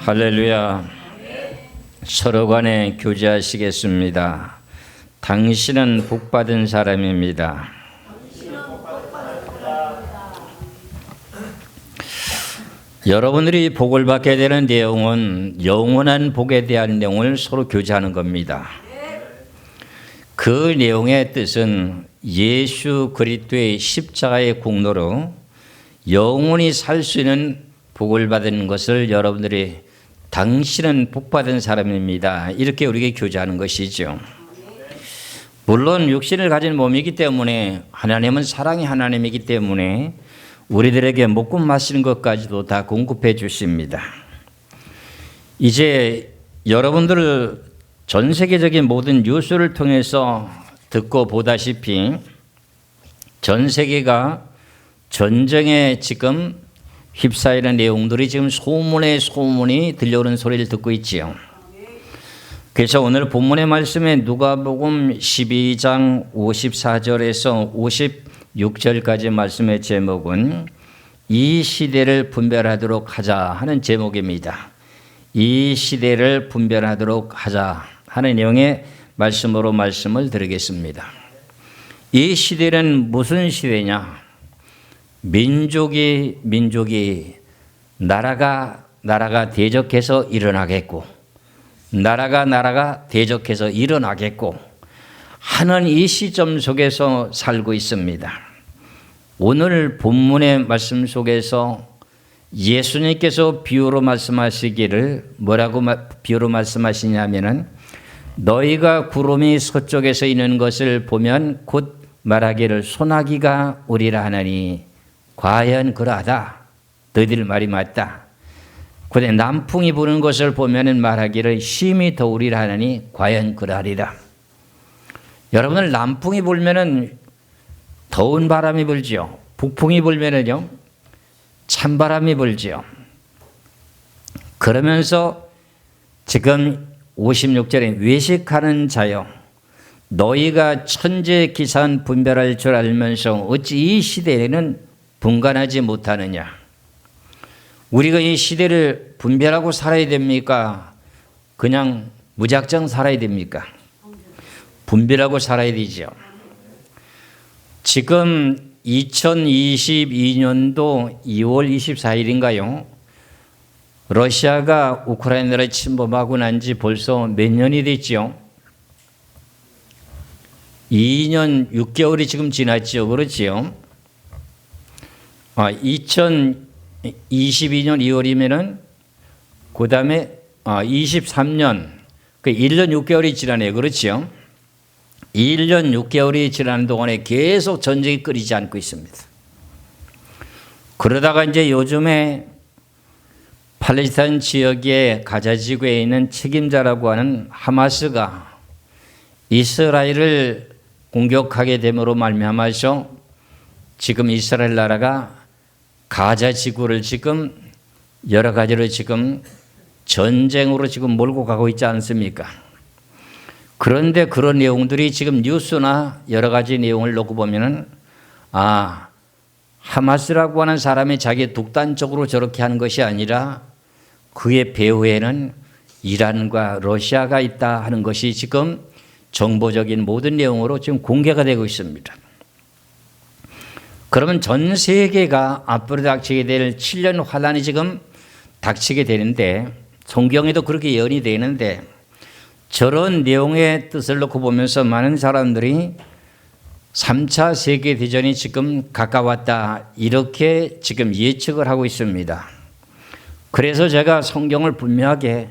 할렐루야. 서로 간에 교제하시겠습니다. 당신은 복받은 사람입니다. 여러분들이 복을 받게 되는 내용은 영원한 복에 대한 내용을 서로 교제하는 겁니다. 그 내용의 뜻은 예수 그리스도의 십자가의 공로로 영원히 살 수 있는 복을 받은 것을 여러분들이 당신은 복받은 사람입니다. 이렇게 우리에게 교제하는 것이죠. 물론 육신을 가진 몸이기 때문에 하나님은 사랑의 하나님이기 때문에 우리들에게 먹고 마시는 것까지도 다 공급해 주십니다. 이제 여러분들 전 세계적인 모든 뉴스를 통해서 듣고 보다시피 전 세계가 전쟁에 지금 휩싸이는 내용들이 지금 소문이 들려오는 소리를 듣고 있지요. 그래서 오늘 본문의 말씀에 누가복음 12장 54절에서 56절까지 말씀의 제목은 이 시대를 분별하도록 하자 하는 제목입니다. 이 시대를 분별하도록 하자 하는 내용의 말씀으로 말씀을 드리겠습니다. 이 시대는 무슨 시대냐? 민족이 나라가 대적해서 일어나겠고 나라가 대적해서 일어나겠고 하는 이 시점 속에서 살고 있습니다. 오늘 본문의 말씀 속에서 예수님께서 비유로 말씀하시기를 뭐라고 비유로 말씀하시냐면은 너희가 구름이 서쪽에서 있는 것을 보면 곧 말하기를 소나기가 오리라 하나니 과연 그러하다. 너희들 말이 맞다. 그런데 남풍이 부는 것을 보면 말하기를 심히 더우리라 하나니 과연 그러하리라. 여러분들 남풍이 불면은 더운 바람이 불지요. 북풍이 불면은요 찬바람이 불지요. 그러면서 지금 56절에 외식하는 자여 너희가 천재 기산 분별할 줄 알면서 어찌 이 시대에는 분간하지 못하느냐. 우리가 이 시대를 분별하고 살아야 됩니까? 그냥 무작정 살아야 됩니까? 분별하고 살아야 되죠. 지금 2022년도 2월 24일인가요? 러시아가 우크라이나를 침범하고 난 지 벌써 몇 년이 됐죠? 2년 6개월이 지금 지났죠. 그렇지요? 2022년 2월이면은 그 다음에 23년 그 1년 6개월이 지나네요. 그렇죠? 1년 6개월이 지나는 동안에 계속 전쟁이 끊이지 않고 있습니다. 그러다가 이제 요즘에 팔레스타인 지역의 가자 지구에 있는 책임자라고 하는 하마스가 이스라엘을 공격하게 됨으로 말미암아서 지금 이스라엘 나라가 가자 지구를 지금 여러 가지로 지금 전쟁으로 지금 몰고 가고 있지 않습니까? 그런데 그런 내용들이 지금 뉴스나 여러 가지 내용을 놓고 보면은 하마스라고 하는 사람이 자기 독단적으로 저렇게 하는 것이 아니라 그의 배후에는 이란과 러시아가 있다 하는 것이 지금 정보적인 모든 내용으로 지금 공개가 되고 있습니다. 그러면 전 세계가 앞으로 닥치게 될 7년 환란이 지금 닥치게 되는데 성경에도 그렇게 예언이 되는데 저런 내용의 뜻을 놓고 보면서 많은 사람들이 3차 세계대전이 지금 가까웠다 이렇게 지금 예측을 하고 있습니다. 그래서 제가 성경을 분명하게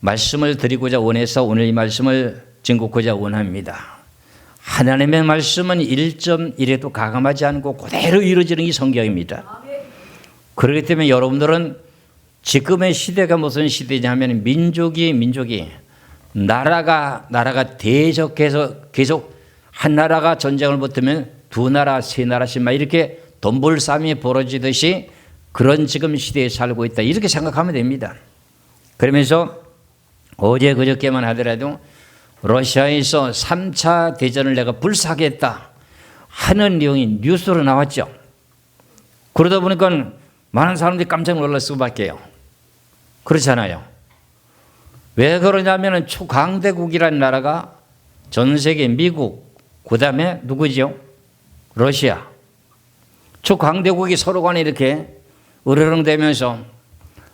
말씀을 드리고자 원해서 오늘 이 말씀을 증거하고자 원합니다. 하나님의 말씀은 1.1에도 가감하지 않고 그대로 이루어지는 이 성경입니다. 그렇기 때문에 여러분들은 지금의 시대가 무슨 시대냐면 민족이 나라가 대적해서 계속 한 나라가 전쟁을 붙으면 두 나라, 세 나라씩 막 이렇게 돈벌싸움이 벌어지듯이 그런 지금 시대에 살고 있다. 이렇게 생각하면 됩니다. 그러면서 어제 그저께만 하더라도 러시아에서 3차 대전을 내가 불사하겠다 하는 내용이 뉴스로 나왔죠. 그러다 보니까 많은 사람들이 깜짝 놀랄 수밖에요. 그렇잖아요. 왜 그러냐면 초강대국이라는 나라가 전 세계 미국, 그 다음에 누구죠? 러시아. 초강대국이 서로 간에 이렇게 으르렁대면서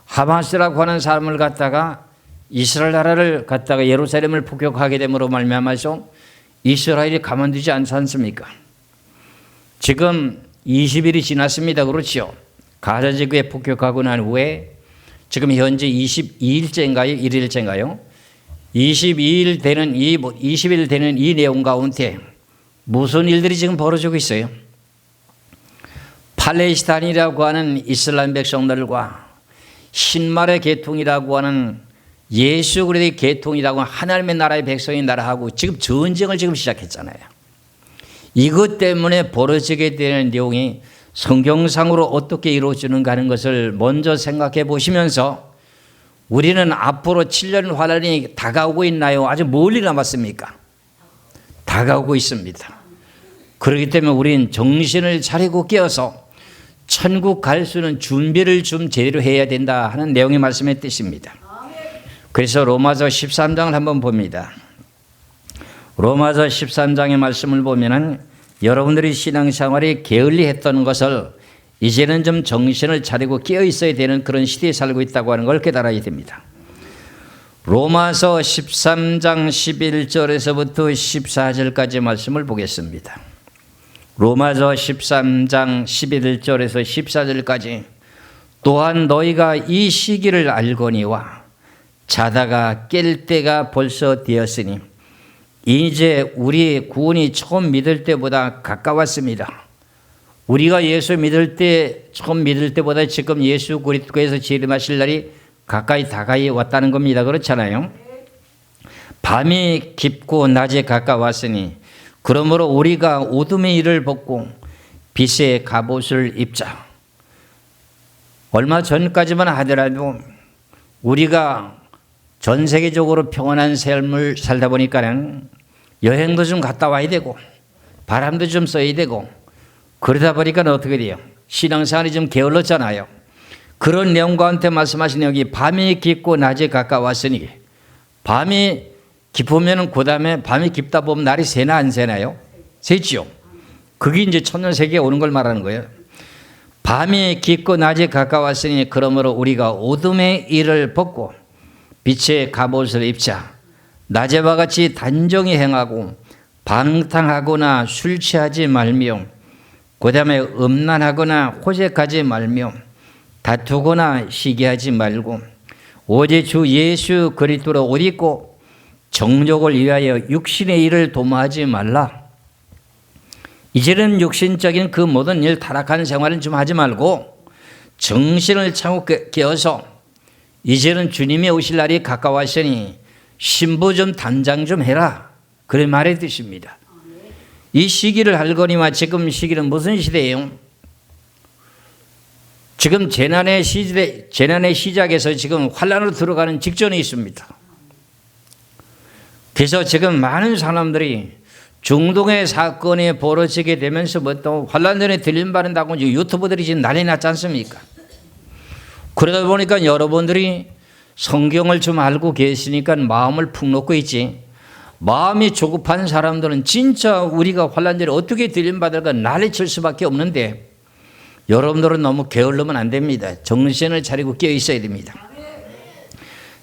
하마스라고 하는 사람을 갖다가 이스라엘 나라를 갖다가 예루살렘을 폭격하게 됨으로 말미암아서 이스라엘이 가만두지 않지 않습니까? 지금 20일이 지났습니다. 그렇죠? 가자 지구에 폭격하고 난 후에 지금 현재 22일째인가요? 1일째인가요? 20일 되는 이 내용 가운데 무슨 일들이 지금 벌어지고 있어요? 팔레스타인이라고 하는 이슬람 백성들과 신말의 계통이라고 하는 예수 그리스도의 계통이라고 하는 하나님의 나라의 백성의 나라하고 지금 전쟁을 지금 시작했잖아요. 이것 때문에 벌어지게 되는 내용이 성경상으로 어떻게 이루어지는가 하는 것을 먼저 생각해 보시면서 우리는 앞으로 7년 환란이 다가오고 있나요? 아직 멀리 남았습니까? 다가오고 있습니다. 그렇기 때문에 우리는 정신을 차리고 깨어서 천국 갈 수 있는 준비를 좀 제대로 해야 된다 하는 내용의 말씀의 뜻입니다. 그래서 로마서 13장을 한번 봅니다. 로마서 13장의 말씀을 보면은 여러분들이 신앙생활이 게을리했던 것을 이제는 좀 정신을 차리고 깨어 있어야 되는 그런 시대에 살고 있다고 하는 걸 깨달아야 됩니다. 로마서 13장 11절에서부터 14절까지 말씀을 보겠습니다. 로마서 13장 11절에서 14절까지 또한 너희가 이 시기를 알거니와 자다가 깰 때가 벌써 되었으니 이제 우리의 구원이 처음 믿을 때보다 가까웠습니다. 우리가 예수 믿을 때 처음 믿을 때보다 지금 예수 그리스도께서 재림하실 날이 가까이 왔다는 겁니다. 그렇잖아요. 밤이 깊고 낮에 가까웠으니 그러므로 우리가 어둠의 일을 벗고 빛의 갑옷을 입자. 얼마 전까지만 하더라도 우리가 전 세계적으로 평안한 삶을 살다 보니까는 여행도 좀 갔다 와야 되고 바람도 좀 쐬야 되고 그러다 보니까 어떻게 돼요? 신앙생활이 좀 게을렀잖아요. 그런 내용과 함께 말씀하신 여기 밤이 깊고 낮에 가까웠으니 밤이 깊으면 그 다음에 밤이 깊다 보면 날이 새나 안 새나요? 새지요. 그게 이제 천년세계에 오는 걸 말하는 거예요. 밤이 깊고 낮에 가까웠으니 그러므로 우리가 어둠의 일을 벗고 빛의 갑옷을 입자. 낮에와 같이 단정히 행하고 방탕하거나 술 취하지 말며 그 다음에 음란하거나 호색하지 말며 다투거나 시기하지 말고 오직 주 예수 그리스도로 옷 입고 정욕을 위하여 육신의 일을 도모하지 말라. 이제는 육신적인 그 모든 일 타락한 생활은 좀 하지 말고 정신을 차고 깨어서 이제는 주님이 오실 날이 가까웠으니 신부 좀 단장 좀 해라. 그런 말의 뜻입니다. 이 시기를 알거니와 지금 시기는 무슨 시대예요? 지금 재난의 시작에서 지금 환란으로 들어가는 직전에 있습니다. 그래서 지금 많은 사람들이 중동의 사건이 벌어지게 되면서 또 환란전에 들림받는다고 유튜버들이 지금 난리 났지 않습니까? 그러다 보니까 여러분들이 성경을 좀 알고 계시니까 마음을 푹 놓고 있지. 마음이 조급한 사람들은 진짜 우리가 환란전에 어떻게 들림받을까 난리칠 수밖에 없는데 여러분들은 너무 게을르면 안 됩니다. 정신을 차리고 깨어 있어야 됩니다.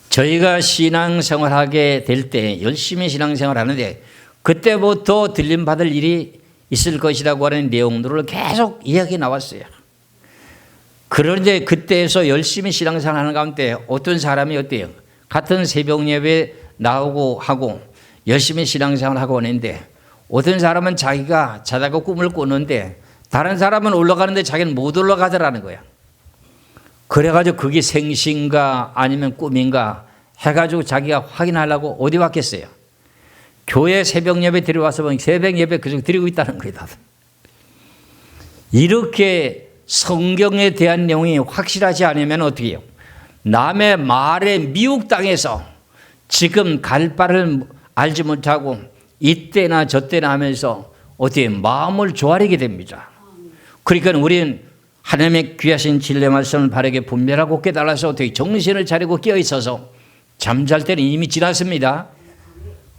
저희가 신앙생활하게 될 때 열심히 신앙생활하는데 그때부터 들림받을 일이 있을 것이라고 하는 내용들을 계속 이야기 나왔어요. 그런데 그때에서 열심히 신앙생활하는 가운데 어떤 사람이 어때요? 같은 새벽 예배 나오고 하고 열심히 신앙생활하고 오는데 어떤 사람은 자기가 자다가 꿈을 꾸는데 다른 사람은 올라가는데 자기는 못 올라가더라는 거야. 그래가지고 그게 생신가 아니면 꿈인가 해가지고 자기가 확인하려고 어디 왔겠어요? 교회 새벽 예배 들어와서 보니 새벽 예배 그저 드리고 있다는 거예요. 이렇게 성경에 대한 내용이 확실하지 않으면 어떻게 해요? 남의 말에 미혹당해서 지금 갈 바를 알지 못하고 이때나 저때나 하면서 어떻게 마음을 조아리게 됩니다. 그러니까 우리는 하나님의 귀하신 진리 말씀을 바르게 분별하고 깨달아서 어떻게 정신을 차리고 깨어 있어서 잠잘 때는 이미 지났습니다.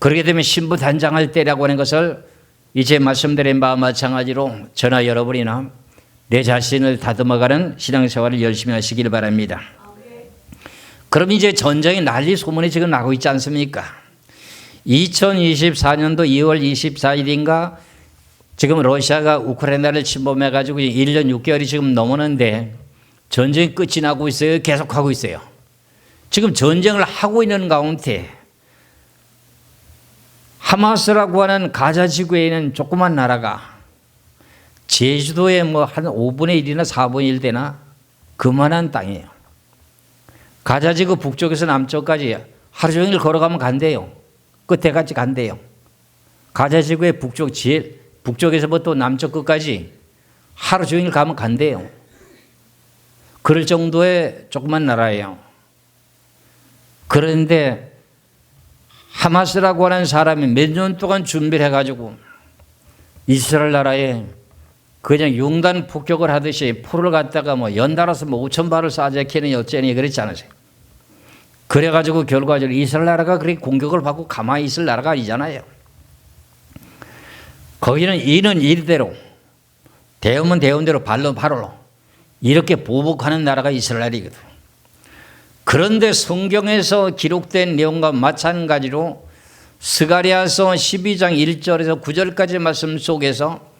그렇게 되면 신부 단장할 때라고 하는 것을 이제 말씀드린 바와 마찬가지로 저나 여러분이나 내 자신을 다듬어가는 신앙생활을 열심히 하시길 바랍니다. 그럼 이제 전쟁이 난리 소문이 지금 나고 있지 않습니까? 2024년도 2월 24일인가 지금 러시아가 우크라이나를 침범해가지고 1년 6개월이 지금 넘었는데 전쟁이 끝이 나고 있어요? 계속하고 있어요? 지금 전쟁을 하고 있는 가운데 하마스라고 하는 가자 지구에 있는 조그만 나라가 제주도에 뭐 한 5분의 1이나 4분의 1 되나 그만한 땅이에요. 가자 지구 북쪽에서 남쪽까지 하루 종일 걸어가면 간대요. 끝에까지 간대요. 가자 지구의 북쪽에서부터 남쪽 끝까지 하루 종일 가면 간대요. 그럴 정도의 조그만 나라예요. 그런데 하마스라고 하는 사람이 몇 년 동안 준비를 해가지고 이스라엘 나라에 그냥 융단 폭격을 하듯이 포를 갖다가 뭐 연달아서 뭐 5,000발을 쏴제키는 어쩌니 그랬지 않으세요? 그래가지고 결과적으로 이스라엘 나라가 그렇게 공격을 받고 가만히 있을 나라가 아니잖아요. 거기는 일은 일대로, 대우면 대우대로, 발로 발로 이렇게 보복하는 나라가 이스라엘이거든. 그런데 성경에서 기록된 내용과 마찬가지로 스가랴서 12장 1절에서 9절까지 말씀 속에서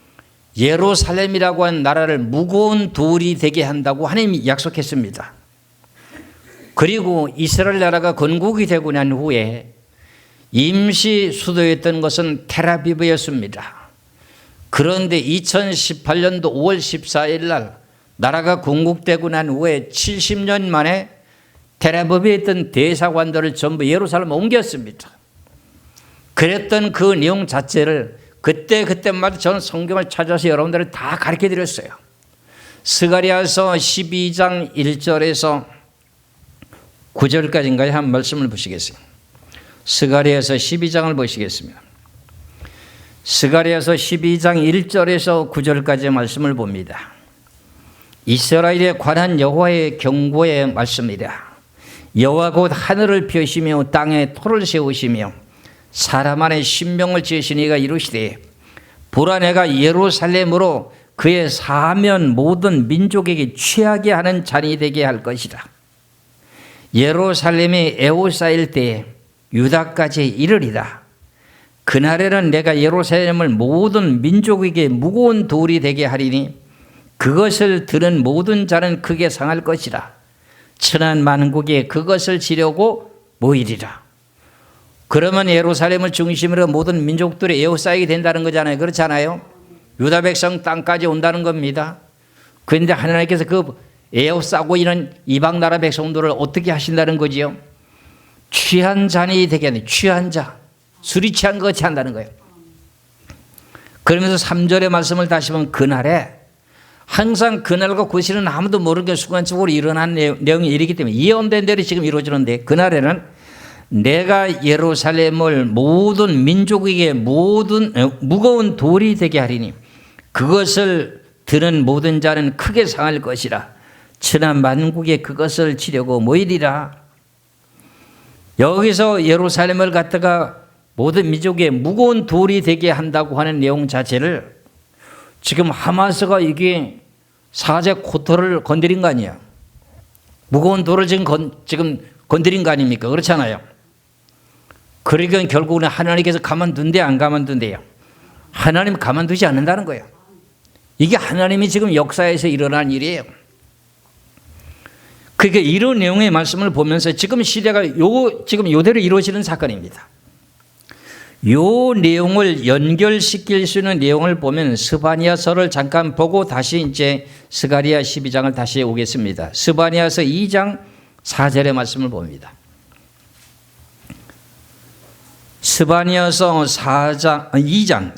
예루살렘이라고 하는 나라를 무거운 돌이 되게 한다고 하나님이 약속했습니다. 그리고 이스라엘 나라가 건국이 되고 난 후에 임시 수도였던 것은 텔아비브였습니다. 그런데 2018년도 5월 14일 날 나라가 건국되고 난 후에 70년 만에 텔아비브에 있던 대사관들을 전부 예루살렘에 옮겼습니다. 그랬던 그 내용 자체를 그때마다 저는 성경을 찾아서 여러분들을 다 가르쳐 드렸어요. 스가랴서 12장 1절에서 9절까지인가요? 한 말씀을 보시겠어요. 스가랴서 12장을 보시겠습니다. 스가랴서 12장 1절에서 9절까지의 말씀을 봅니다. 이스라엘에 관한 여호와의 경고의 말씀이라. 여호와 곧 하늘을 펴시며 땅에 토를 세우시며 사람 안에 신명을 지으신 이가 이루시되 보라 내가 예루살렘으로 그의 사면 모든 민족에게 취하게 하는 잔이 되게 할 것이라. 예루살렘이 애호사일 때에 유다까지 이르리라. 그날에는 내가 예루살렘을 모든 민족에게 무거운 돌이 되게 하리니 그것을 들은 모든 자는 크게 상할 것이라. 천한 만국에 그것을 지려고 모이리라. 그러면 예루살렘을 중심으로 모든 민족들이 에워싸이게 된다는 거잖아요. 그렇잖아요. 유다 백성 땅까지 온다는 겁니다. 그런데 하나님께서 그 에워싸고 있는 이방 나라 백성들을 어떻게 하신다는 거지요? 취한 잔이 되게 하는, 취한 자, 술이 취한 것 같이 한다는 거예요. 그러면서 3절의 말씀을 다시 보면 그날에 항상 그날과 그 시는 아무도 모르게 순간적으로 일어난 내용이 이르기 때문에 예언된 대로 지금 이루어지는데 그날에는 내가 예루살렘을 모든 민족에게 무거운 돌이 되게 하리니 그것을 들은 모든 자는 크게 상할 것이라. 천한 만국에 그것을 치려고 모이리라. 여기서 예루살렘을 갖다가 모든 민족에 무거운 돌이 되게 한다고 하는 내용 자체를 지금 하마스가 이게 사제 코털을 건드린 거 아니에요. 무거운 돌을 지금 건드린 거 아닙니까? 그렇잖아요. 그러니까 결국은 하나님께서 가만둔대 안 가만둔대요? 하나님 가만두지 않는다는 거예요. 이게 하나님이 지금 역사에서 일어난 일이에요. 그러니까 이런 내용의 말씀을 보면서 지금 시대가 지금 이대로 이루어지는 사건입니다. 요 내용을 연결시킬 수 있는 내용을 보면 스바냐서를 잠깐 보고 다시 이제 스가랴 12장을 다시 오겠습니다. 스바냐서 2장 4절의 말씀을 봅니다. 스바냐서 2장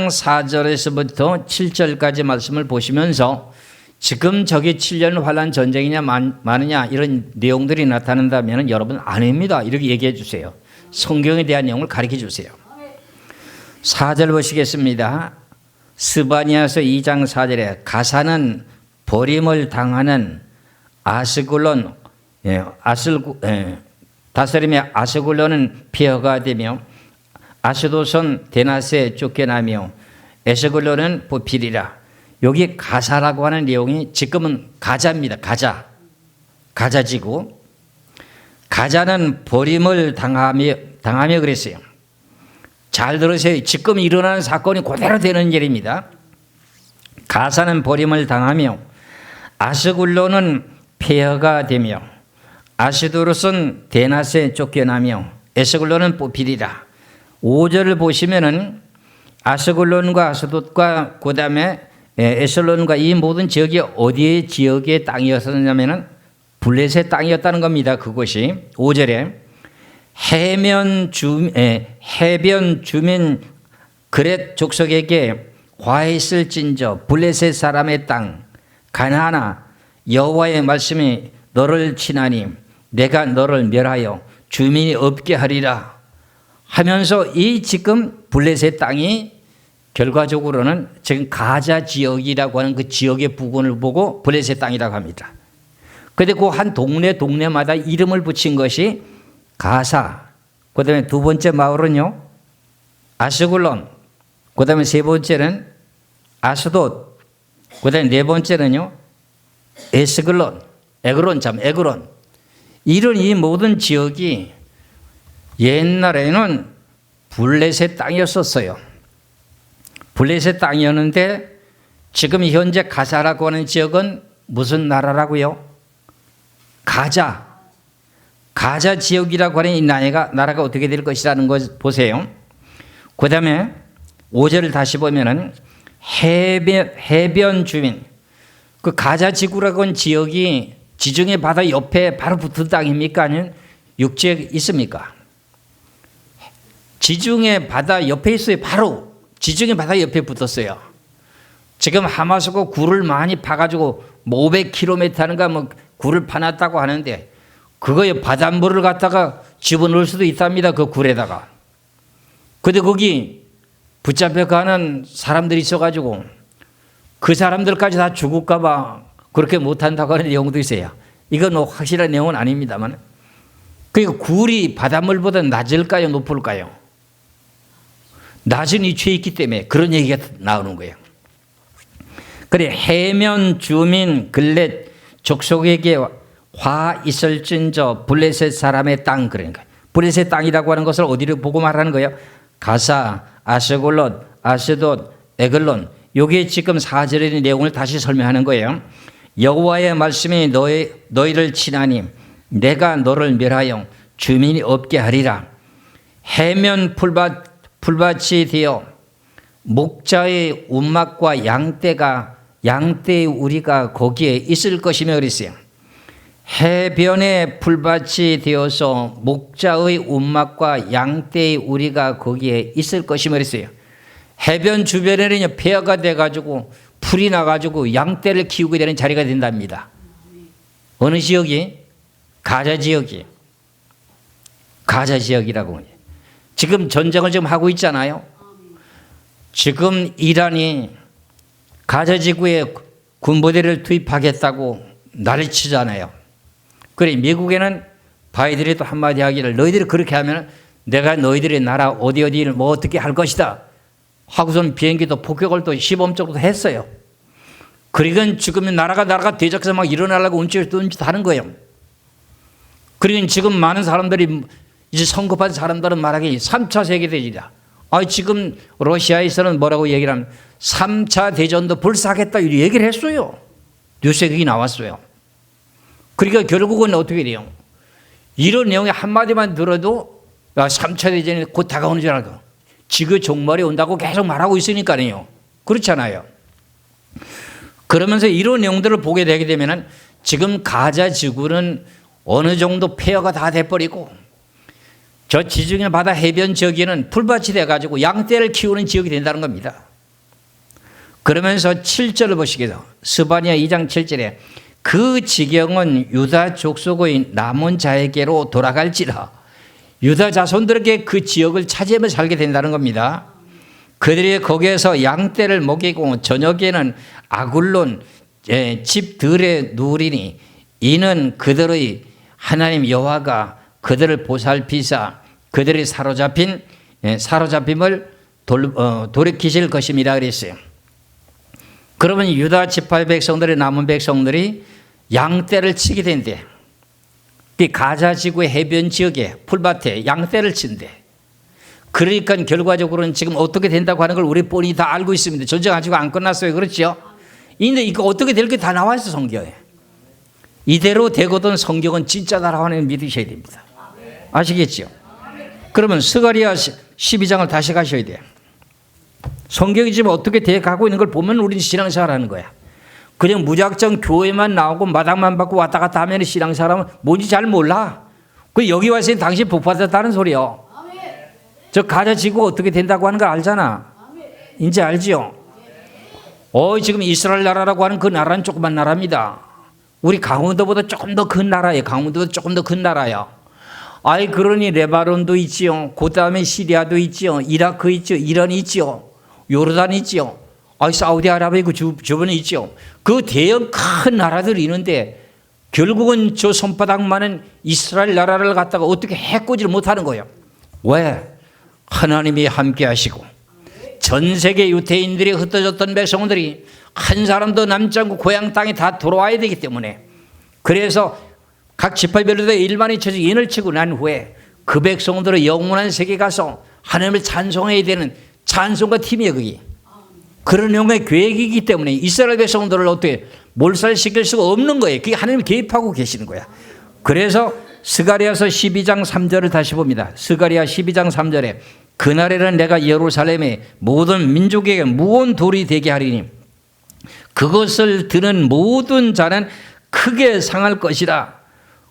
4절에서부터 7절까지 말씀을 보시면서 지금 저게 7년 환란 전쟁이냐 많으냐 이런 내용들이 나타난다면 여러분 아닙니다. 이렇게 얘기해 주세요. 성경에 대한 내용을 가르쳐 주세요. 4절 보시겠습니다. 스바냐서 2장 4절에 가사는 버림을 당하는 아스글론, 다스림의 아스글론은 폐허가 되며 아스돗은 데나스에 쫓겨나며 에스글론은 뽑히리라. 여기 가사라고 하는 내용이 지금은 가자입니다. 가자지구. 가자는 버림을 당하며 그랬어요. 잘 들으세요. 지금 일어나는 사건이 그대로 되는 일입니다. 가사는 버림을 당하며 아스글론은 폐허가 되며 아스도롯은 데나스에 쫓겨나며 에스글론은 뽑히리라. 5절을 보시면은 아스글론과 아스돗과 그다음에 에슬론과 이 모든 지역이 어디의 지역의 땅이었느냐면은 블레셋 땅이었다는 겁니다. 그곳이 5절에 해변 주민 그렛 족속에게 과했을진저 블레셋 사람의 땅 가나안아 여호와의 말씀이 너를 치나니 내가 너를 멸하여 주민이 없게 하리라 하면서 이 지금 블레셋 땅이 결과적으로는 지금 가자 지역이라고 하는 그 지역의 부분을 보고 블레셋 땅이라고 합니다. 그런데 그 한 동네마다 이름을 붙인 것이 가사, 그 다음에 두 번째 마을은요 아스글론, 그 다음에 세 번째는 아스돗, 그 다음에 네 번째는요 에스글론, 에그론. 이런 이 모든 지역이 옛날에는 블레셋 땅이었었어요. 블레셋 땅이었는데 지금 현재 가사라고 하는 지역은 무슨 나라라고요? 가자 지역이라고 하는 이 나라가 어떻게 될 것이라는 것 보세요. 그 다음에 5절을 다시 보면은 해변 주민, 그 가자 지구라고 하는 지역이 지중해 바다 옆에 바로 붙은 땅입니까? 아니면 육지에 있습니까? 지중해 바다 옆에 있어요. 바로 지중해 바다 옆에 붙었어요. 지금 하마스가 굴을 많이 파가지고 500km인가 뭐 굴을 파놨다고 하는데 그거에 바닷물을 갖다가 집어넣을 수도 있답니다. 그 굴에다가. 근데 거기 붙잡혀 가는 사람들이 있어가지고 그 사람들까지 다 죽을까봐 그렇게 못한다고 하는 내용도 있어요. 이건 뭐 확실한 내용은 아닙니다만. 그러니까 굴이 바닷물보다 낮을까요? 높을까요? 낮은 위치에 있기 때문에 그런 얘기가 나오는 거예요. 그래 해면 주민 글렛 족속에게 화 있을진저 블레셋 사람의 땅 그러니까 블레셋 땅이라고 하는 것을 어디를 보고 말하는 거예요? 가사, 아스글론, 아스돗, 에글론. 여기에 지금 4절의 내용을 다시 설명하는 거예요. 여호와의 말씀이 너희를 치나니 내가 너를 멸하여 주민이 없게 하리라. 해면 풀밭이 되어 목자의 운막과 양떼의 우리가 거기에 있을 것이며 그랬어요. 해변에 풀밭이 되어서 목자의 운막과 양떼의 우리가 거기에 있을 것이며 그랬어요. 해변 주변에는 폐허가 돼가지고 풀이 나가지고 양떼를 키우게 되는 자리가 된답니다. 어느 지역이? 가자 지역이라고 해요. 지금 전쟁을 지금 하고 있잖아요. 지금 이란이 가자 지구에 군부대를 투입하겠다고 난리치잖아요. 그래 미국에는 바이든이 또 한마디 하기를 너희들이 그렇게 하면 내가 너희들의 나라 어디를 뭐 어떻게 할 것이다 하고선 비행기도 폭격을 또 시범적으로 했어요. 그러니까 지금 나라가 대적해서 막 일어나려고 움찔 하는 거예요. 그러니까 지금 많은 사람들이 이제 성급한 사람들은 말하기 3차 세계대전이다. 지금 러시아에서는 뭐라고 얘기를 하면 3차 대전도 불사하겠다 이렇게 얘기를 했어요. 뉴스에 그게 나왔어요. 그러니까 결국은 어떻게 돼요? 이런 내용의 한마디만 들어도 3차 대전이 곧 다가오는 줄 알고 지구 종말이 온다고 계속 말하고 있으니까요. 그렇잖아요. 그러면서 이런 내용들을 보게 되게 되면 지금 가자 지구는 어느 정도 폐허가 다 돼버리고 저 지중해 바다 해변 지역에는 풀밭이 돼가지고 양떼를 키우는 지역이 된다는 겁니다. 그러면서 7절을 보시겠어요. 스바냐 2장 7절에 그 지경은 유다 족속의 남은 자에게로 돌아갈지라. 유다 자손들에게 그 지역을 차지하며 살게 된다는 겁니다. 그들이 거기에서 양떼를 먹이고 저녁에는 아굴론 집들에 누리니 이는 그들의 하나님 여호와가 그들을 보살피사 그들이 사로잡힘을 돌이키실 것임이라 그랬어요. 그러면 유다 지파의 백성들이 남은 백성들이 양떼를 치게 된대. 가자 지구의 해변 지역에 풀밭에 양떼를 친대. 그러니까 결과적으로는 지금 어떻게 된다고 하는 걸 우리 뻔히 다 알고 있습니다. 전쟁 아직 안 끝났어요. 그렇죠? 근데 이거 어떻게 될 게 다 나와 있어 성경에. 이대로 되거든 성경은 진짜다라고 하는 믿으셔야 됩니다. 아시겠죠? 그러면 스가랴 12장을 다시 가셔야 돼요. 성경이 지금 어떻게 돼 가고 있는 걸 보면 우리는 신앙생활하는 거야. 그냥 무작정 교회만 나오고 마당만 받고 왔다 갔다 하면 신앙생활하면 뭔지 잘 몰라. 그 여기 와서 당신 복 받았다는 소리요. 저 가자 지구 어떻게 된다고 하는 걸 알잖아. 이제 알지요? 지금 이스라엘 나라라고 하는 그 나라는 조그만 나라입니다. 우리 강원도보다 조금 더 큰 나라예요. 강원도보다 조금 더 큰 나라예요. 그러니 레바논도 있지요. 그 다음에 시리아도 있지요. 이라크 있죠. 이란 있지요. 요르단 있지요. 사우디아라비아 그 주변에 있죠. 그 대형 큰 나라들이 있는데 결국은 저 손바닥만한 이스라엘 나라를 갖다가 어떻게 해코지를 못하는 거예요. 왜? 하나님이 함께 하시고 전 세계 유대인들이 흩어졌던 백성들이 한 사람도 남지 않고 고향 땅에 다 돌아와야 되기 때문에 그래서 각 지파별로 1만이 쳐서 인을 치고 난 후에 그 백성들의 영원한 세계에 가서 하나님을 찬송해야 되는 찬송가 팀이에요. 그게. 그런 내용의 계획이기 때문에 이스라엘 백성들을 어떻게 몰살시킬 수가 없는 거예요. 그게 하나님이 개입하고 계시는 거야. 그래서 스가랴서 12장 3절을 다시 봅니다. 스가랴 12장 3절에 그날에는 내가 예루살렘의 모든 민족에게 무거운 돌이 되게 하리니 그것을 드는 모든 자는 크게 상할 것이라.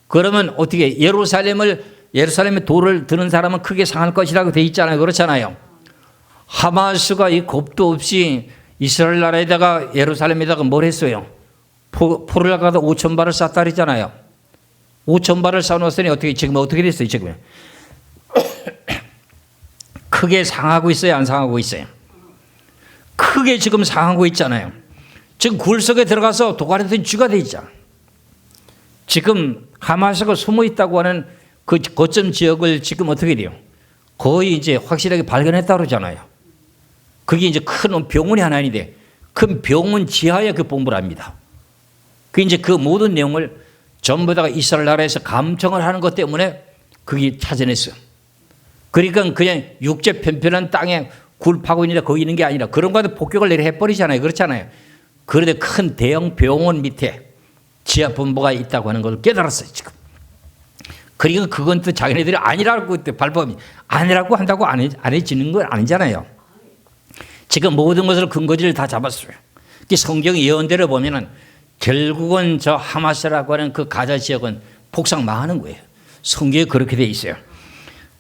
그러면 어떻게 예루살렘의 돌을 드는 사람은 크게 상할 것이라고 돼 있잖아요. 그렇잖아요. 하마스가 이 겁도 없이 이스라엘 나라에다가 예루살렘에다가 뭘 했어요? 포를 갖다 5,000발을 쐈다 그랬잖아요. 5,000발을 쏴놓았으니 지금 어떻게 됐어요? 지금 크게 상하고 있어요? 안 상하고 있어요? 크게 지금 상하고 있잖아요. 지금 굴 속에 들어가서 도가니든 쥐가 돼 있잖아. 지금 하마스가 숨어 있다고 하는 그 거점 지역을 지금 어떻게 돼요? 거의 이제 확실하게 발견했다 그러잖아요. 그게 이제 큰 병원이 하나 있는데 큰 병원 지하에 그 본부를 합니다. 그 이제 그 모든 내용을 전부 다 이스라엘 나라에서 감청을 하는 것 때문에 그게 찾아냈어요. 그러니까 그냥 육지 편편한 땅에 굴 파고 있는데 거기 있는 게 아니라 그런 거에 폭격을 내려 해버리잖아요. 그렇잖아요. 그런데 큰 대형 병원 밑에 지하 본부가 있다고 하는 걸 깨달았어요. 지금. 그러니까 그건 또 자기네들이 아니라고 발법이 아니라고 한다고 안 해지는 건 아니잖아요. 지금 모든 것을 근거지를 다 잡았어요. 성경 예언대로 보면은 결국은 저 하마스라고 하는 그 가자 지역은 폭삭 망하는 거예요. 성경에 그렇게 돼 있어요.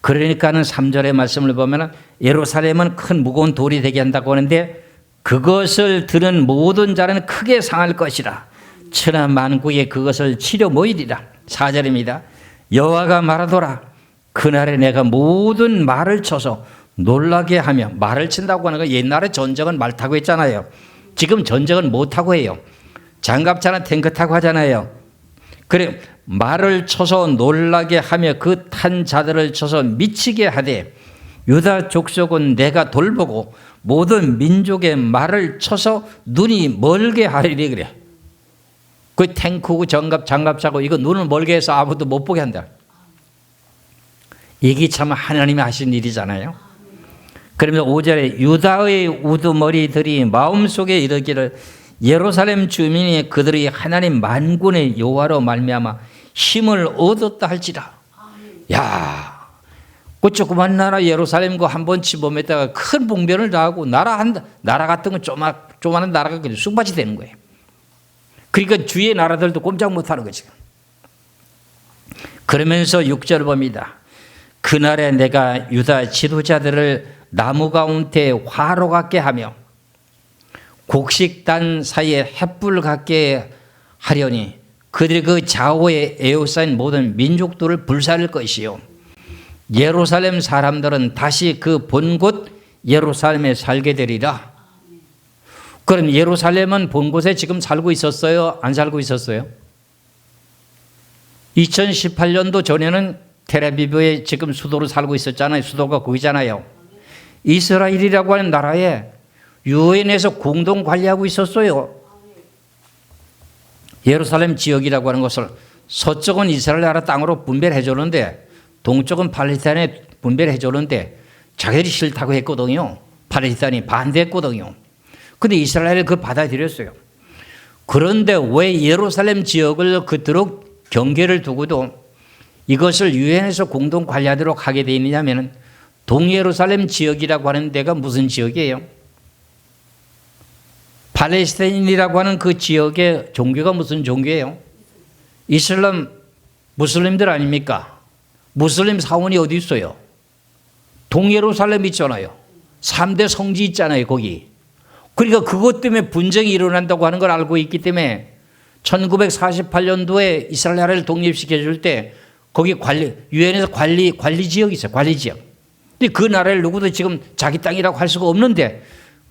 그러니까는 3절의 말씀을 보면은 예루살렘은 큰 무거운 돌이 되게 한다고 하는데 그것을 들은 모든 자는 크게 상할 것이라. 천하 만국에 그것을 치려 모이리라. 4절입니다. 여호와가 말하더라. 그날에 내가 모든 말을 쳐서 놀라게 하며. 말을 친다고 하는 거 옛날에 전쟁은 말 타고 했잖아요. 지금 전쟁은 못 타고 해요. 장갑차나 탱크 타고 하잖아요. 그래 말을 쳐서 놀라게 하며 그 탄 자들을 쳐서 미치게 하되 유다 족속은 내가 돌보고 모든 민족의 말을 쳐서 눈이 멀게 하리리. 그래. 그 탱크고 장갑차고 이거 눈을 멀게 해서 아무도 못 보게 한다. 이게 참 하나님이 하신 일이잖아요. 그러면서 5절에 유다의 우두머리들이 마음속에 이르기를 예루살렘 주민이 그들이 하나님 만군의 여호와로 말미암아 힘을 얻었다 할지라. 야, 그 조그만 나라 예루살렘과 한 번 침범했다가 큰 봉변을 당하고 나라 같은 건 조그마한 나라가 그냥 쑥밭이 되는 거예요. 그러니까 주위의 나라들도 꼼짝 못하는 거죠. 그러면서 6절 봅니다. 그날에 내가 유다 지도자들을 나무 가운데 화로 같게 하며 곡식단 사이에 횃불 같게 하려니 그들이 그 좌우에 에워싸인 모든 민족들을 불살릴 것이요 예루살렘 사람들은 다시 그 본 곳 예루살렘에 살게 되리라. 그럼 예루살렘은 본 곳에 지금 살고 있었어요? 안 살고 있었어요? 2018년도 전에는 텔아비브에 지금 수도로 살고 있었잖아요. 수도가 거기잖아요. 이스라엘이라고 하는 나라에 유엔에서 공동 관리하고 있었어요. 예루살렘 지역이라고 하는 것을 서쪽은 이스라엘 나라 땅으로 분배를 해줬는데 동쪽은 팔레스타인에 분배를 해줬는데 자기들이 싫다고 했거든요. 팔레스타인이 반대했거든요. 근데 이스라엘이 그걸 받아들였어요. 그런데 왜 예루살렘 지역을 그토록 경계를 두고도 이것을 유엔에서 공동 관리하도록 하게 되어 있느냐면 동예루살렘 지역이라고 하는 데가 무슨 지역이에요? 팔레스타인이라고 하는 그 지역의 종교가 무슨 종교예요? 이슬람, 무슬림들 아닙니까? 무슬림 사원이 어디 있어요? 동예루살렘 있잖아요. 3대 성지 있잖아요, 거기. 그러니까 그것 때문에 분쟁이 일어난다고 하는 걸 알고 있기 때문에 1948년도에 이스라엘 나라를 독립시켜줄 때 거기 유엔에서 관리 지역이 있어요. 관리 지역. 근데 그 나라를 누구도 지금 자기 땅이라고 할 수가 없는데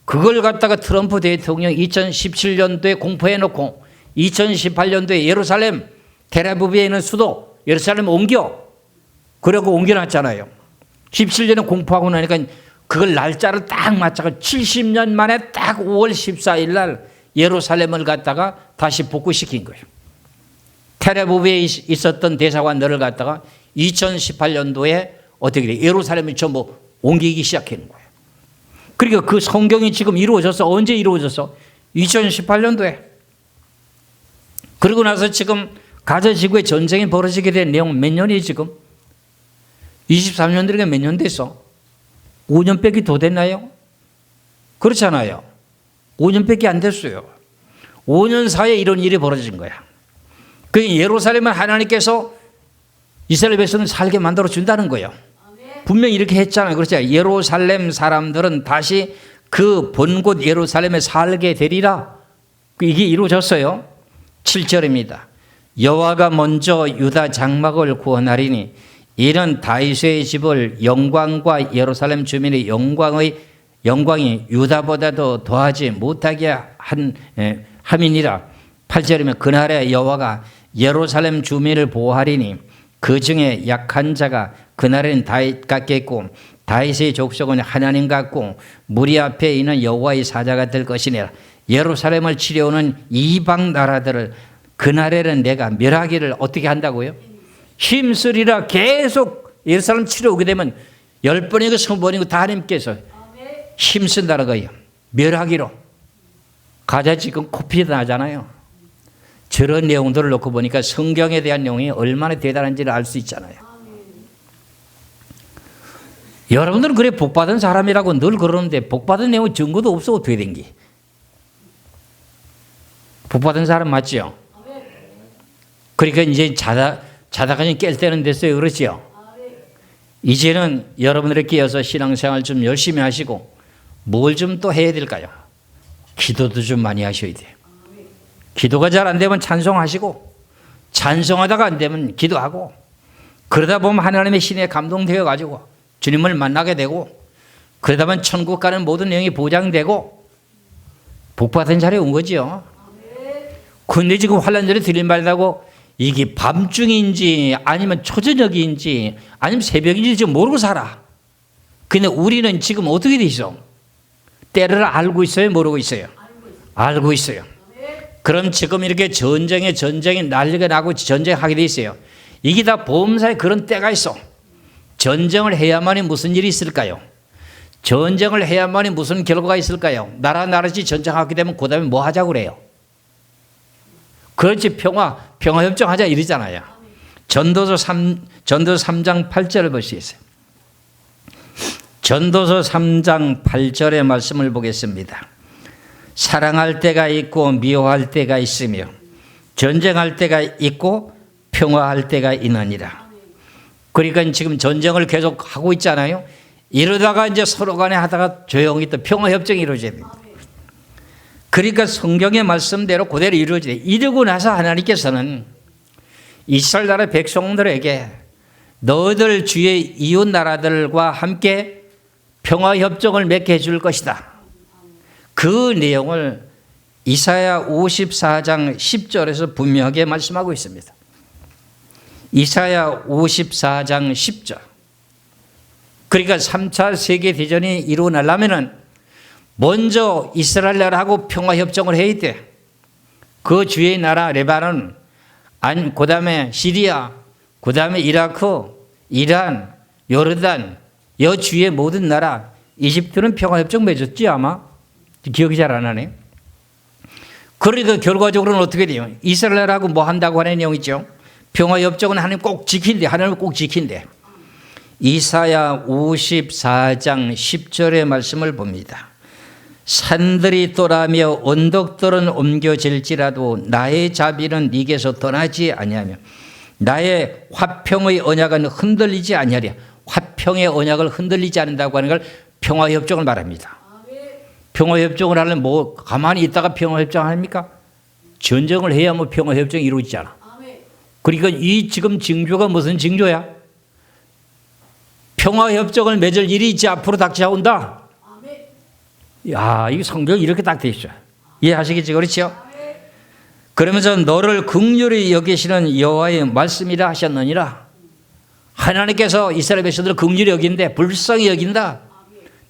그걸 갖다가 트럼프 대통령이 2017년도에 공포해놓고 2018년도에 예루살렘 텔아비브에 있는 수도 예루살렘 그러고 옮겨놨잖아요. 17년에 공포하고 나니까 그걸 날짜를 딱 맞춰서 70년 만에 딱 5월 14일 날 예루살렘을 갖다가 다시 복구시킨 거예요. 텔아비브에 있었던 대사관들을 갖다가 2018년도에 어떻게 돼? 예루살렘을 전부 옮기기 시작하는 거예요. 그러니까 그 성경이 지금 이루어졌어. 언제 이루어졌어? 2018년도에. 그러고 나서 지금 가자 지구에 전쟁이 벌어지게 된 내용 몇 년이 지금? 23년 되니까 몇 년 됐어? 5년밖에 더 됐나요? 그렇잖아요. 5년밖에 안 됐어요. 5년 사이에 이런 일이 벌어진 거야. 그 예루살렘은 하나님께서 이스라엘 백성을 살게 만들어 준다는 거예요. 분명히 이렇게 했잖아요. 그렇죠? 예루살렘 사람들은 다시 그 본곳 예루살렘에 살게 되리라. 이게 이루어졌어요. 7절입니다. 여호와가 먼저 유다 장막을 구원하리니 이는 다윗의 집을 영광과 예루살렘 주민의 영광이 유다보다도 더하지 못하게 함이니라. 8절이면 그날에 여호와가 예루살렘 주민을 보호하리니 그 중에 약한 자가 그날에는 다윗 같겠고 다윗의 족속은 하나님 같고 무리 앞에 있는 여호와의 사자가 될 것이니라. 예루살렘을 치려오는 이방 나라들을 그날에는 내가 멸하기를 어떻게 한다고요? 힘쓰리라. 계속 예루살렘 치러오게 되면 10번이고 20번이고 다 하나님께서 힘쓴다는 거예요. 멸하기로. 가자 지금 코피 나잖아요. 저런 내용들을 놓고 보니까 성경에 대한 내용이 얼마나 대단한지를 알 수 있잖아요. 여러분들은 그래 복받은 사람이라고 늘 그러는데 복받은 내용 증거도 없어. 어떻게 된 게? 복받은 사람 맞죠? 그러니까 이제 자다가 깰 때는 됐어요. 그렇죠? 이제는 여러분들에 끼어서 신앙생활 좀 열심히 하시고 뭘 좀 또 해야 될까요? 기도도 좀 많이 하셔야 돼요. 기도가 잘 안 되면 찬송하시고 찬송하다가 안 되면 기도하고 그러다 보면 하나님의 신에 감동되어 가지고 주님을 만나게 되고 그러다 보면 천국 가는 모든 내용이 보장되고 복받은 자리에 온 거죠. 근데 지금 환란절에 들린 말이라고 이게 밤중인지 아니면 초저녁인지 아니면 새벽인지 지금 모르고 살아. 근데 우리는 지금 어떻게 돼 있어? 때를 알고 있어요? 모르고 있어요? 알고 있어요. 그럼 지금 이렇게 전쟁이 난리가 나고 전쟁하게 돼 있어요. 이게 다 보험사에 그런 때가 있어. 전쟁을 해야만이 무슨 일이 있을까요? 전쟁을 해야만이 무슨 결과가 있을까요? 나라씩 전쟁하게 되면 그 다음에 뭐 하자고 그래요? 그렇지, 평화협정 하자 이러잖아요. 전도서 3장 8절을 볼 수 있어요. 전도서 3장 8절의 말씀을 보겠습니다. 사랑할 때가 있고 미워할 때가 있으며 전쟁할 때가 있고 평화할 때가 있느니라. 그러니까 지금 전쟁을 계속 하고 있잖아요. 이러다가 이제 서로 간에 하다가 조용히 또 평화협정이 이루어져야 됩니다. 그러니까 성경의 말씀대로 그대로 이루어져야 돼요. 이러고 나서 하나님께서는 이스라엘 나라 백성들에게 너희들 주의 이웃 나라들과 함께 평화협정을 맺게 해줄 것이다. 그 내용을 이사야 54장 10절에서 분명하게 말씀하고 있습니다. 이사야 54장 10절. 그러니까 3차 세계대전이 일어나려면 먼저 이스라엘 나라하고 평화협정을 해야 돼. 그 주위의 나라 레바논, 그 다음에 시리아, 그 다음에 이라크, 이란, 요르단, 여 주위의 모든 나라, 이집트는 평화협정 맺었지 아마? 기억이 잘 안 나네. 그러니까 결과적으로는 어떻게 돼요? 이스라엘하고 뭐 한다고 하는 내용이죠. 평화협정은 하나님 꼭 지킨대. 하나님을 꼭 지킨대. 이사야 54장 10절의 말씀을 봅니다. 산들이 떠나며 언덕들은 옮겨질지라도 나의 자비는 네게서 떠나지 아니하며 나의 화평의 언약은 흔들리지 아니하리라. 화평의 언약을 흔들리지 않는다고 하는 걸 평화협정을 말합니다. 평화협정을 하려면 뭐 가만히 있다가 평화협정 합니까? 전쟁을 해야 뭐 평화협정이 이루어지잖아. 그러니까 이 지금 징조가 무슨 징조야? 평화협정을 맺을 일이 이제 앞으로 닥쳐온다. 야, 이 성경이 이렇게 딱 돼 있어요. 이해하시겠지, 그렇죠? 그러면서 너를 긍휼히 여기시는 여호와의 말씀이라 하셨느니라. 하나님께서 이스라엘 백성들을 긍휼히 여긴데 불쌍히 여긴다.